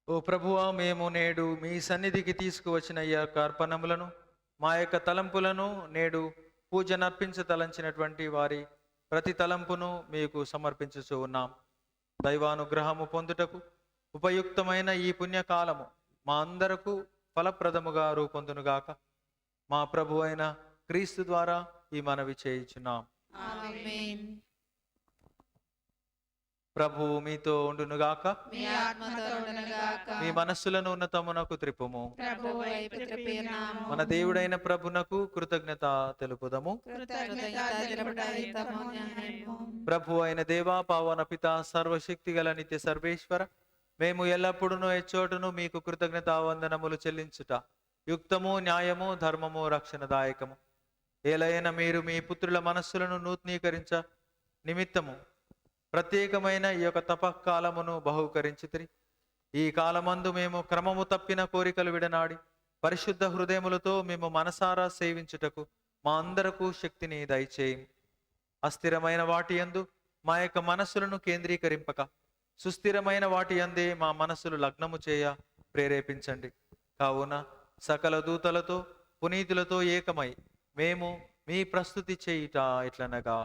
Speaker 1: ఓ ప్రభువా, మేము నేడు మీ సన్నిధికి తీసుకువచ్చిన ఈ యొక్క అర్పణములను, మా యొక్క తలంపులను నేడు పూజనర్పించ తలంచినటువంటి వారి ప్రతి తలంపును మీకు సమర్పించుచూ ఉన్నాం. దైవానుగ్రహము పొందుటకు ఉపయుక్తమైన ఈ పుణ్యకాలము మా అందరకు ఫలప్రదముగా రూపొందునుగాక. మా ప్రభు అయిన క్రీస్తు ద్వారా ఈ మనవి చేయుచున్నాం.
Speaker 6: ఆమేన్.
Speaker 1: ప్రభువు మీతో ఉండునుగాక.
Speaker 6: మీ ఆత్మతో ఉండునుగాక.
Speaker 1: మీ మనస్సులను ఉన్నతమునకు త్రిప్పుము.
Speaker 5: ప్రభు వైపు త్రిప్పియున్నాము.
Speaker 1: మన దేవుడైన ప్రభునకు కృతజ్ఞత తెలుపుదము.
Speaker 5: కృతజ్ఞత తెలుపుట హితము న్యాయము.
Speaker 1: ప్రభు అయిన దేవా, పావన పిత, సర్వశక్తి గల నిత్య సర్వేశ్వర, మేము ఎల్లప్పుడూ ఎచ్చోటును మీకు కృతజ్ఞతా వందనములు చెల్లించుట యుక్తము, న్యాయము, ధర్మము, రక్షణదాయకము. ఏలైన మీరు మీ పుత్రుల మనస్సులను నూతనీకరించ నిమిత్తము ప్రత్యేకమైన ఈ యొక్క తపకాలమును బహూకరించితిరి. ఈ కాలమందు మేము క్రమము తప్పిన కోరికలు విడనాడి పరిశుద్ధ హృదయములతో మేము మనసారా సేవించుటకు మా అందరకు శక్తిని దయచేయం. అస్థిరమైన వాటి యందు మా యొక్క మనస్సులను కేంద్రీకరింపక సుస్థిరమైన వాటి యందే మా మనస్సులు లగ్నము చేయ ప్రేరేపించండి. కావున సకల దూతలతో పునీతులతో ఏకమై మేము మీ ప్రస్తుతి చేయుట ఎట్లనగా,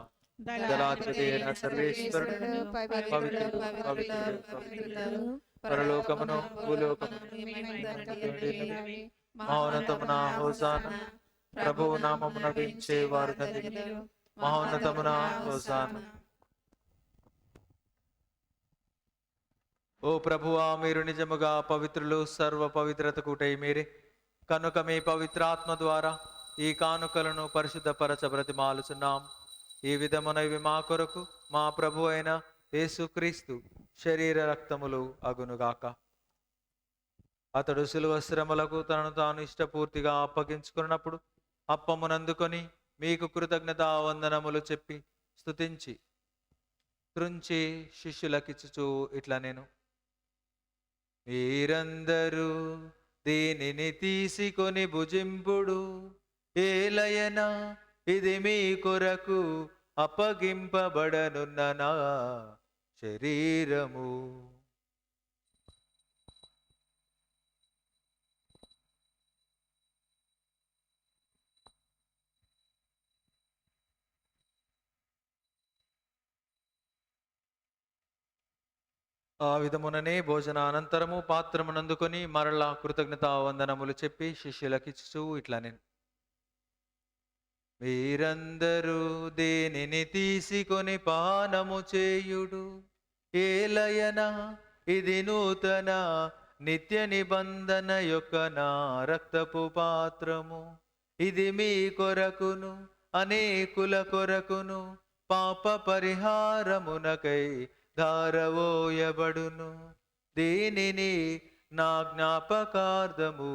Speaker 1: దళాధిపతి అయిన సర్వేశ్వరుడు, పవిత్రుడు, పవిత్రుడు, పవిత్రుడు, పరలోకమును భూలోకమును మహోన్నతమున హోసానా, ప్రభువు నామమున వించే వారు ధన్యులు. మహోన్నతమున హోసానా. ఓ ప్రభువా, మీరు నిజముగా పవిత్రులు, సర్వ పవిత్రతకుటై మీరే. కనుక మీ పవిత్రాత్మ ద్వారా ఈ కానుకలను పరిశుద్ధపరచ బ్రతిమాలుచున్నాం. ఈ విధమున ఇవి మా కొరకు మా ప్రభు అయిన యేసుక్రీస్తు శరీర రక్తములు అగునుగాక. అతడు శిలువ శ్రమలకు తనను తాను ఇష్టపూర్తిగా అప్పగించుకున్నప్పుడు అప్పమునందుకొని మీకు కృతజ్ఞతా వందనములు చెప్పి స్తుతించి త్రుంచి శిష్యులకిచ్చుచూ ఇట్లా నేను, మీరందరూ దీనిని తీసుకొని భుజింపుడు, ఏలయన ఇది మీ కొరకు అప్పగింపబడనున్న నా శరీరము. ఆ విధముననే భోజనానంతరము పాత్రమునందుకొని మరలా కృతజ్ఞతా వందనములు చెప్పి శిష్యులకిచ్చుచూ ఇట్లా నేను, మీరందరూ దేనిని తీసుకొని పానము చేయుడు, ఏలయన ఇది నూతన నిత్య నిబంధన యొక్క నా రక్తపు పాత్రము. ఇది మీ కొరకును అనేకుల కొరకును పాప పరిహారమునకై ధారవోయబడును. దీనిని నా జ్ఞాపకార్థము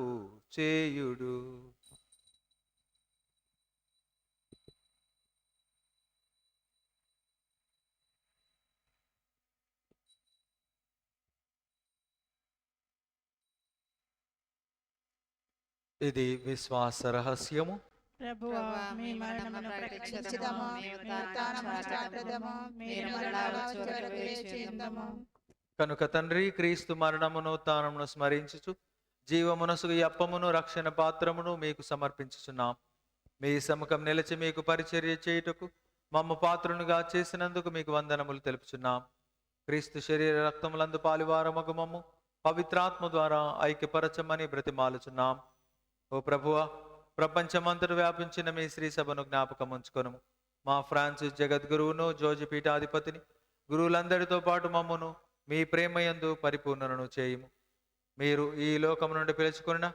Speaker 1: చేయుడు. ఇది విశ్వాస రహస్యము.
Speaker 5: ప్రభువా, మీ మరణమును ప్రకటించుదము, మీ ఉత్థానమును చాటుదము, మీరు మరలా వచ్చు వరకు వేచి ఉందుము.
Speaker 1: కనుక తండ్రి, క్రీస్తు మరణమును ఉత్థానమును స్మరించుచు జీవమునసు ఈ అప్పమును రక్షణ పాత్రమును మీకు సమర్పించుచున్నాం. మీ సముఖం నిలిచి మీకు పరిచర్య చేయుటకు మమ్మ పాత్రునిగా చేసినందుకు మీకు వందనములు తెలుపుచున్నాం. క్రీస్తు శరీర రక్తములందు పాలువారమగు మమ్ము పవిత్రాత్మ ద్వారా ఐక్యపరచమని బ్రతిమాలుచున్నాం. ఓ ప్రభువా, ప్రపంచమంతట వ్యాపించిన మీ శ్రీ సభను జ్ఞాపకం ఉంచుకొనుము. మా ఫ్రాన్సిస్ జగద్గురువును, జోజి పీఠాధిపతిని, గురువులందరితో పాటు మమ్మును మీ ప్రేమయందు పరిపూర్ణను చేయుము. మీరు ఈ లోకం నుండి పిలుచుకున్న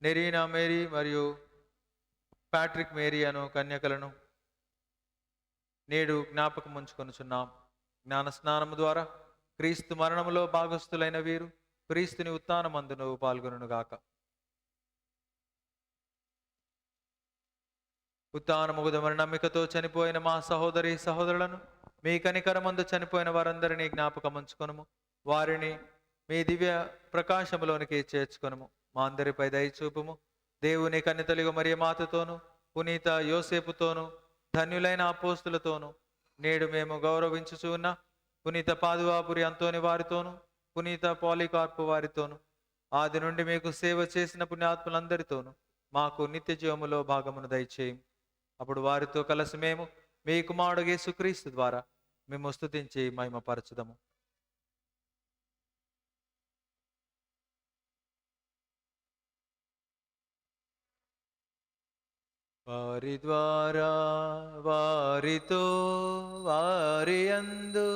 Speaker 1: నెరీనా మేరీ మరియు ప్యాట్రిక్ మేరీ అను కన్యకలను నేడు జ్ఞాపకం ఉంచుకొనుచున్నాం. జ్ఞాన స్నానము ద్వారా క్రీస్తు మరణములో భాగస్థులైన వీరు క్రీస్తుని ఉత్థానమందును పాల్గొనుగాక. ఉత్థానముగుదమని నమ్మికతో చనిపోయిన మా సహోదరి సహోదరులను, మీ కనికరమందు చనిపోయిన వారందరినీ జ్ఞాపకం ఉంచుకొనుము. వారిని మీ దివ్య ప్రకాశములోనికి చేర్చుకొనుము. మా అందరిపై దయచూపుము. దేవుని కన్యతలిగ మరియ మాతతోను, పునీత యోసేపుతోను, ధన్యులైన అపోస్తులతోను, నేడు మేము గౌరవించుచు ఉన్న పునీత పాదువాపురి అంతోని వారితోను, పునీత పాలికార్పు వారితోను, ఆది నుండి మీకు సేవ చేసిన పుణ్యాత్ములందరితోను మాకు నిత్య జీవములో భాగమును దయచేయం. అప్పుడు వారితో కలిసి మేము మీ కుమారుడు యేసుక్రీస్తు ద్వారా మేము స్తుతించి మహిమపరచుదము. వారి ద్వారా, వారితో, వారి యందు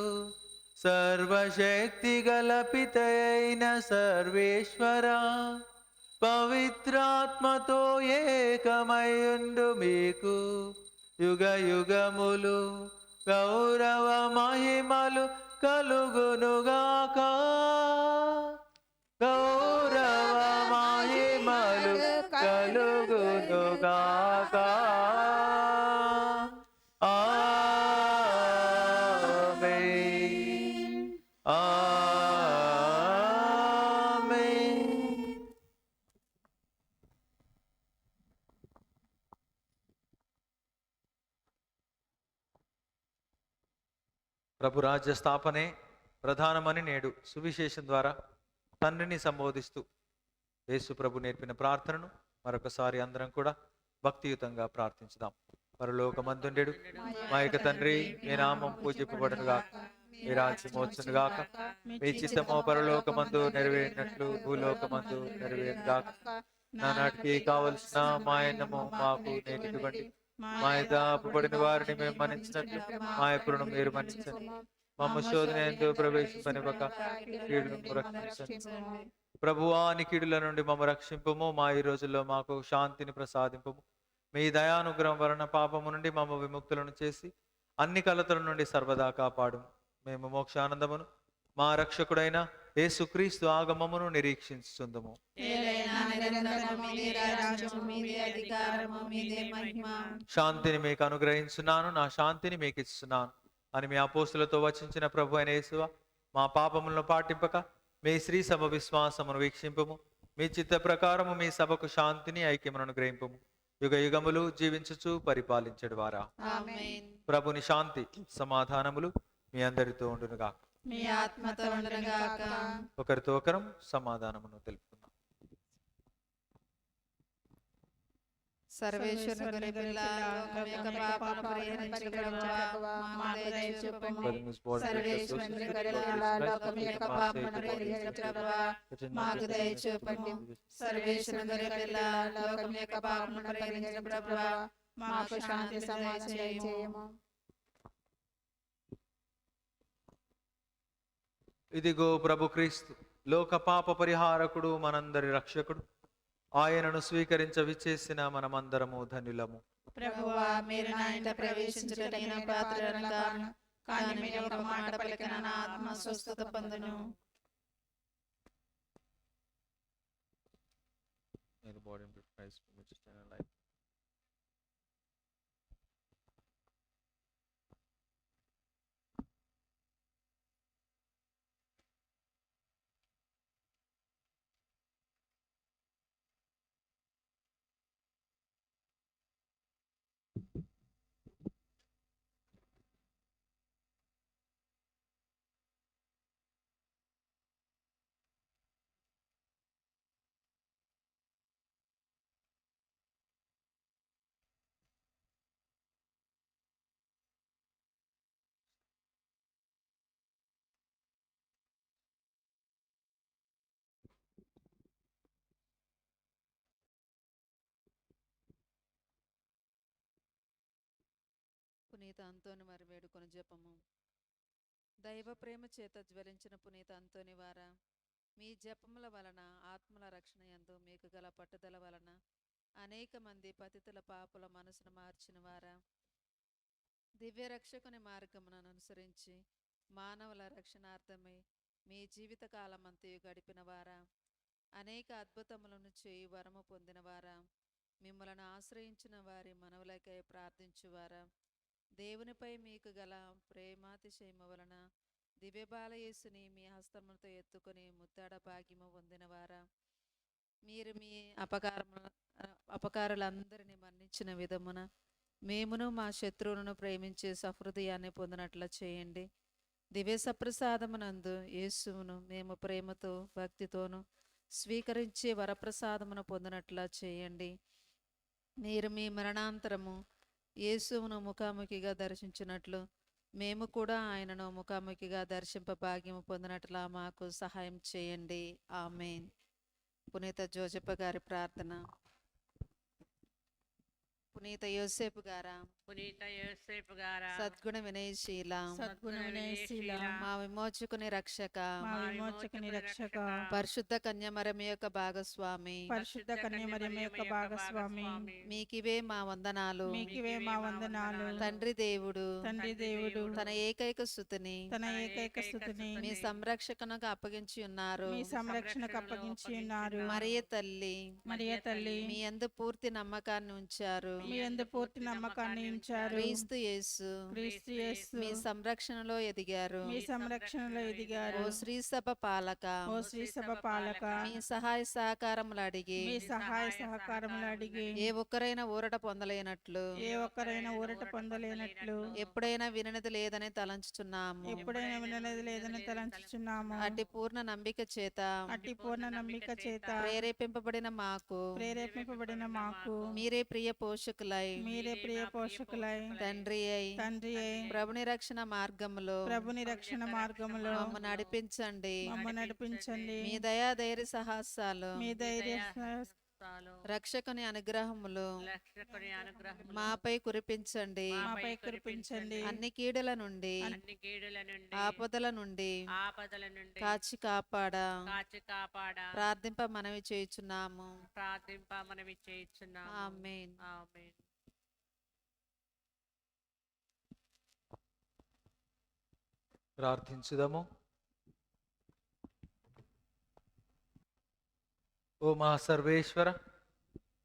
Speaker 1: సర్వశక్తి గల పితయైన సర్వేశ్వర, పవిత్రాత్మతో ఏకమయుండు మీకు యుగ యుగములు గౌరవ మహిమలు కలుగునుగాక. గౌరవ మహిమలు కలుగునుగాక. ఆమేన్. ఆమేన్. ప్రభు రాజ్య స్థాపనే ప్రధానమని నేడు సువిశేషం ద్వారా తండ్రిని సంబోధిస్తూ యేసు ప్రభు నేర్పిన ప్రార్థనను మరొకసారి అందరం కూడా భక్తియుతంగా ప్రార్థించుదాం. పరలోకమందుండెడు మా యొక్క తండ్రి, మీ నామం పూజింపబడునుగా, మీ రాజ్యం వచ్చునుగాక, మీ చిత్తము పరలోకమందు నెరవేరినట్లు భూలోకమందు నెరవేరుగాక. నానాటికి కావలసిన మా అన్నము మాకు నేటివ్వండి. మా యొక్క అప్పుబడిన వారిని మేము మన్నించినట్లు మా అప్పులను మీరు మన్నించండి. మమ్మ శోధన ఎందు ప్రవేశింపనివ్వక కీడును రక్షించండి. ప్రభువా, నీ కీడుల నుండి మమ్మ రక్షింపము. మా ఈ రోజుల్లో మాకు శాంతిని ప్రసాదింపము. మీ దయానుగ్రహం వలన పాపము నుండి మమ్మ విముక్తులను చేసి అన్ని కలతల నుండి సర్వదా కాపాడు. మేము మోక్షానందమును మా రక్షకుడైన యేసుక్రీస్తు ఆగమమును నిరీక్షించుచుందుము. శాంతిని మీకు అనుగ్రహించున్నాను, నా శాంతిని మీకు ఇస్తున్నాను అని మీ అపోస్తులతో వచించిన ప్రభు అయిన యేసువా, మా పాపములను పాటింపక మీ శ్రీ సభ విశ్వాసమును వీక్షింపము. మీ చిత్త ప్రకారము మీ సభకు శాంతిని ఐక్యమును అనుగ్రహింపము. యుగ యుగములు జీవించుచు పరిపాలించడు వారా. ప్రభుని శాంతి సమాధానములు మీ అందరితో ఉండునుగా.
Speaker 5: మీ ఆత్మతో ఉండునుగాక.
Speaker 1: ఒకరితో ఒకరం సమాధానమును తెలుపుకుందాం.
Speaker 6: సర్వేశ్వరుని గొర్రెపిల్ల, లోకం యొక్క పాపములను పరిహరించు ప్రభువా, మాకు దయ చూపుము. సర్వేశ్వరుని గొర్రెపిల్ల, లోకం యొక్క పాపములను పరిహరించు ప్రభువా, మాకు దయ చూపుము. సర్వేశ్వరుని గొర్రెపిల్ల, లోకం యొక్క పాపములను పరిహరించు ప్రభువా, మాకు శాంతి సమాధానం దయచేయము.
Speaker 1: ఇదిగో ప్రభు క్రీస్తు, లోక పాప పరిహారకుడు, మనందరి రక్షకుడు. ఆయనను స్వీకరించ విచ్చేసిన మనమందరము ధన్యులము.
Speaker 5: ప్రభువా, మీరు నా ఇంట ప్రవేశించుట నేను పాత్రను కాను, కానీ మీరు ఒక మాట పలికిన నా ఆత్మ స్వస్థత పొందును.
Speaker 6: పునీత అంతోని వారి వేడుకొని జపము. దైవ ప్రేమ చేత జ్వలించిన పునీత అంతోని వారా, మీ జపముల వలన ఆత్మల రక్షణ యందు మీకు గల పట్టుదల వలన అనేక మంది పతితుల పాపుల మనసును మార్చిన వారా, దివ్య రక్షకుని మార్గమును అనుసరించి మానవుల రక్షణార్థమై మీ జీవిత కాలమంతయు గడిపిన వారా, అనేక అద్భుతములను చేయి వరము పొందినవారా, మిమ్మలను ఆశ్రయించిన వారి మనవులకై ప్రార్థించువారా, దేవునిపై మీకు గల ప్రేమాతిశయము వలన దివ్యబాలయేసుని మీ హస్తములతో ఎత్తుకొని ముద్దాడ భాగ్యము పొందినవారా, మీరు మీ అపకారులందరినీ మన్నించిన విధమున మేమును మా శత్రువులను ప్రేమించే సహృదయాన్ని పొందినట్ల చేయండి. దివ్య సప్రసాదమునందు యేసువును మేము ప్రేమతో భక్తితోనూ స్వీకరించే వరప్రసాదమును పొందినట్లా చేయండి. మీరు మీ మరణాంతరము యేసువును ముఖాముఖిగా దర్శించినట్లు మేము కూడా ఆయనను ముఖాముఖిగా దర్శింప భాగ్యము పొందినట్లా మాకు సహాయం చేయండి. ఆమేన్. పునీత జోజప్ప గారి ప్రార్థన. పునీత యోసేపు గారా,
Speaker 2: పునీత యోసేపు గారా,
Speaker 6: సద్గుణ వినయశీల,
Speaker 5: సద్గుణ వినయశీల,
Speaker 6: మా విమోచకుని రక్షక,
Speaker 5: మా విమోచకుని రక్షక,
Speaker 6: పరిశుద్ధ కన్యమరమి యొక్క భాగస్వామి,
Speaker 5: పరిశుద్ధ కన్యమరియమ యొక్క భాగస్వామి,
Speaker 6: మీకివే మా వందనాలు.
Speaker 5: మీకివే మా వందనాలు.
Speaker 6: తండ్రి దేవుడు
Speaker 5: తండ్రి దేవుడు
Speaker 6: తన ఏకైక స్తుతిని
Speaker 5: తన ఏకైక స్తుతిని
Speaker 6: మీ సంరక్షణకు అప్పగించి ఉన్నారు.
Speaker 5: మీ సంరక్షణకు అప్పగించి ఉన్నారు.
Speaker 6: మరియ తల్లి
Speaker 5: మరియ తల్లి
Speaker 6: మీ యందు పూర్తి నమ్మకాన్ని ఉంచారు.
Speaker 5: మీ యందు పూర్తి నమ్మకాన్ని ఉంచారు.
Speaker 6: క్రీస్తు యేసు
Speaker 5: క్రీస్తు యేసు
Speaker 6: మీ సంరక్షణలో ఎదిగారు.
Speaker 5: మీ సంరక్షణలో ఎదిగారు.
Speaker 6: ఓ శ్రీ సభ పాలక,
Speaker 5: ఓ శ్రీ సభ పాలక,
Speaker 6: మీ సహాయ సహకారములు అడిగి
Speaker 5: మీ సహాయ సహకారములు అడిగి
Speaker 6: ఏ ఒక్కరైనా ఊరట పొందలేనట్లు,
Speaker 5: ఏ ఒక్కరైనా ఊరట పొందలేనట్లు,
Speaker 6: ఎప్పుడైనా విననిది లేదని తలంచుచున్నాము.
Speaker 5: ఎప్పుడైనా వినలేదు లేదని తలంచుచున్నాము.
Speaker 6: అట్టి పూర్ణ నమ్మిక చేత
Speaker 5: అట్టి పూర్ణ నమ్మిక చేత
Speaker 6: ప్రేరేపింపబడిన
Speaker 5: మాకు
Speaker 6: మీరే ప్రియ పోషకులై,
Speaker 5: మీరే ప్రియ పోషకులై,
Speaker 6: తండ్రి అయి
Speaker 5: తండ్రి అయి
Speaker 6: ప్రభుని రక్షణ మార్గములో
Speaker 5: ప్రభుని రక్షణ మార్గములో
Speaker 6: మమ్ము నడిపించండి.
Speaker 5: మమ్మ నడిపించండి.
Speaker 6: మీ దయా ధైర్య సాహసాలు,
Speaker 5: మీ ధైర్య
Speaker 6: రక్షకుని అనుగ్రహములు
Speaker 2: రక్షకుని అనుగ్రహం
Speaker 6: మాపై కురిపించండి.
Speaker 5: మాపై కురిపించండి.
Speaker 6: అన్ని కీడుల నుండి
Speaker 2: అన్ని కీడుల నుండి
Speaker 6: ఆపదల నుండి
Speaker 2: ఆపదల నుండి
Speaker 6: కాచి కాపాడా
Speaker 2: కాచి కాపాడా
Speaker 6: ప్రార్థింప మనవి చేయుచున్నాము.
Speaker 2: ప్రార్థింప మనవి చేయుచున్నాము.
Speaker 6: ఆమేన్.
Speaker 2: ఆమేన్.
Speaker 1: ప్రార్థించుదము. ఓ మా సర్వేశ్వర,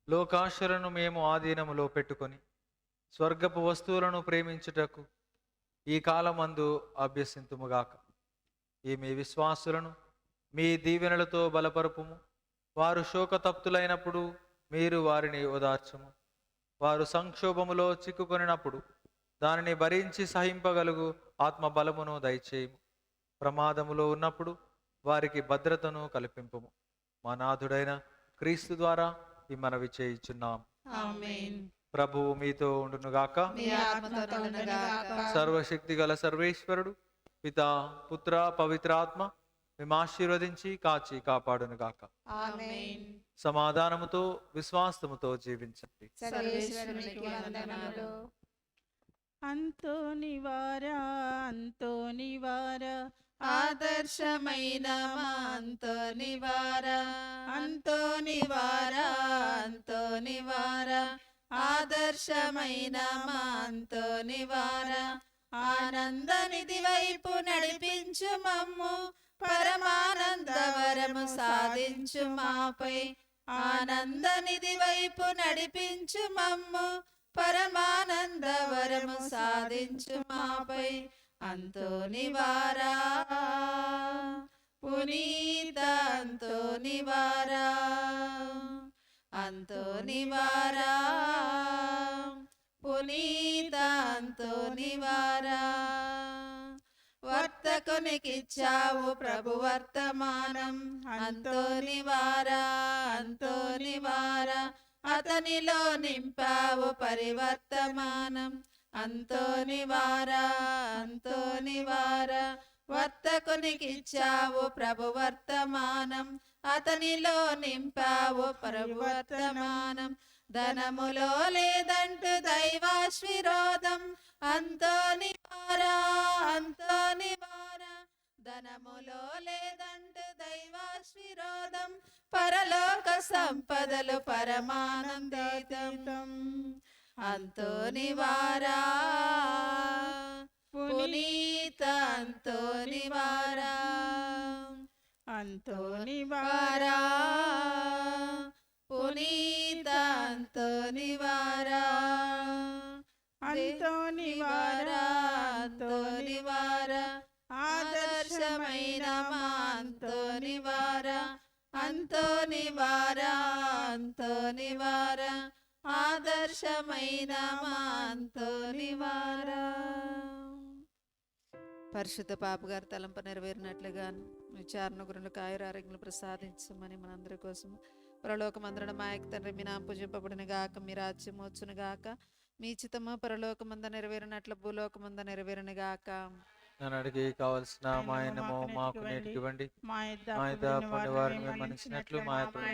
Speaker 1: లోకాశలను మేము ఆధీనములో పెట్టుకొని స్వర్గపు వస్తువులను ప్రేమించుటకు ఈ కాలమందు అభ్యసింతుముగాక. ఈ మీ విశ్వాసులను మీ దీవెనలతో బలపరుపుము. వారు శోకతప్తులైనప్పుడు మీరు వారిని ఓదార్చుము. వారు సంక్షోభములో చిక్కుకొనినప్పుడు దానిని భరించి సహింపగలుగు ఆత్మబలమును దయచేయము. ప్రమాదములో ఉన్నప్పుడు వారికి భద్రతను కల్పింపుము. మా నాథుడైన క్రీస్తు ద్వారా ఈ మనవి చేయుచున్నాం.
Speaker 5: ఆమేన్.
Speaker 1: ప్రభువు మీతో ఉండునుగాక.
Speaker 6: మీ ఆత్మతో ఉండునుగాక.
Speaker 1: సర్వశక్తి గల సర్వేశ్వరుడు పితా, పుత్ర, పవిత్రాత్మ మేము ఆశీర్వదించి కాచి కాపాడునుగాక.
Speaker 3: ఆమేన్.
Speaker 1: సమాధానముతో విశ్వాసముతో జీవించండి.
Speaker 3: సర్వేశ్వరునికి వందనములు.
Speaker 5: అంతోనివారా అంతోనివారా
Speaker 6: ఆదర్శమైన మా అంతోనివారా, అంతోనివారా, అంతోనివారా, ఆదర్శమైన మా అంతోనివారా, ఆనందనిధి వైపు నడిపించు మమ్ము, పరమానంద వరము సాధించు మాపై. ఆనందనిధి వైపు నడిపించు మమ్ము, పరమానంద వరము సాధించు మాపై. అంతోనివారా, పునీత అంతోనివారా, అంతోనివారా, పునీత అంతోనివారా, వర్తకునికిచ్చావు ప్రభు వర్తమానం. అంతోనివారా, అంతోనివారా, అతనిలో నింపావు పరివర్తమానం. అంతోనివారా, అంతోనివారా, వర్తకునికిచ్చావు ప్రభు వర్తమానం. అతనిలో నింపావు పరివర్తమానం. ధనములో లేదంటూ దైవాశ్విరోధం అంతో నివారా అంతో నివారా ధనములో లేదంటూ దైవాశ్విరోధం పరలోక సంపదలు పరమానందితం అంతో నివారా పునీత అంతో నివారా
Speaker 5: అంతో
Speaker 6: నివారా పునీత అంతో నివారా
Speaker 5: అంతో నివారా
Speaker 6: అంతో నివారా ఆదర్శమైన మా అంతో నివారా అంతో నివారా అంతో నివారా ఆదర్శమైన మా అంతో నివారా. పరిశుద్ధ పాపగారి తలంపు నెరవేరినట్లుగా విచారణ గురులకు ఆయురారోగ్యములు ప్రసాదించమని మనందరి కోసం పరలోకమందున మా యొక్క తండ్రి మీ నామం పూజింపబడిన గాక, మీ రాజ్యం వచ్చును గాక, మీ చిత్తము పరలోకమంద నెరవేరినట్లు భూలోకమంద నెరవేరును గాక.
Speaker 1: నన్ను అడిగి కావలసిన మా ఆయనము మాకు నేటికివ్వండి.
Speaker 5: మా
Speaker 1: మా తప్పుని వారిని మేము మన్నించినట్లు మా తప్పుని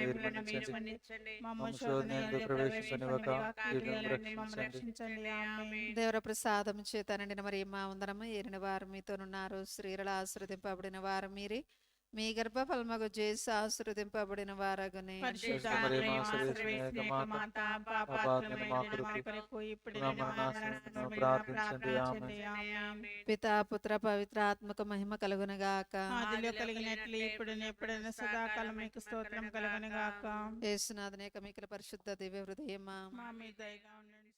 Speaker 1: మీరు మన్నించండి. మమ్మ శోధనయందు ప్రవేశించనివ్వక కీడును రక్షించండి.
Speaker 6: దేవర ప్రసాదం చేత నిండిన మరి మా వందనము ఏరిన వారు మీతోనున్నారు. స్త్రీల ఆశ్రదింపబడిన వారు మీరే, మీ గర్భఫలమగు జేసు ఆశీర్వదింపబడిన వారగునే.
Speaker 5: పరిశుద్ధ
Speaker 1: మరియమ్మ,
Speaker 5: మరియమ్మ,
Speaker 1: సర్వేశ్వరుని యొక్క మాత,
Speaker 5: పాపాత్ములమైన
Speaker 1: మా
Speaker 5: మా
Speaker 1: కొరకు
Speaker 5: కొరకు ఇప్పుడు
Speaker 1: మా మరణాసన్నమున ప్రార్థించండి. ఆమేన్.
Speaker 6: పితా పుత్ర పవిత్ర ఆత్మక మహిమ కలుగునగాక.
Speaker 5: ఆదిలో కలిగినట్లు ఇప్పుడు ఎప్పుడైనా సదాకాలం మీకు స్తోత్రం కలుగునుగాక.
Speaker 6: యేసునాథుని యొక్క మిక్కిలి పరిశుద్ధ దివ్య హృదయమా
Speaker 5: మా మీద దయగా ఉండండి.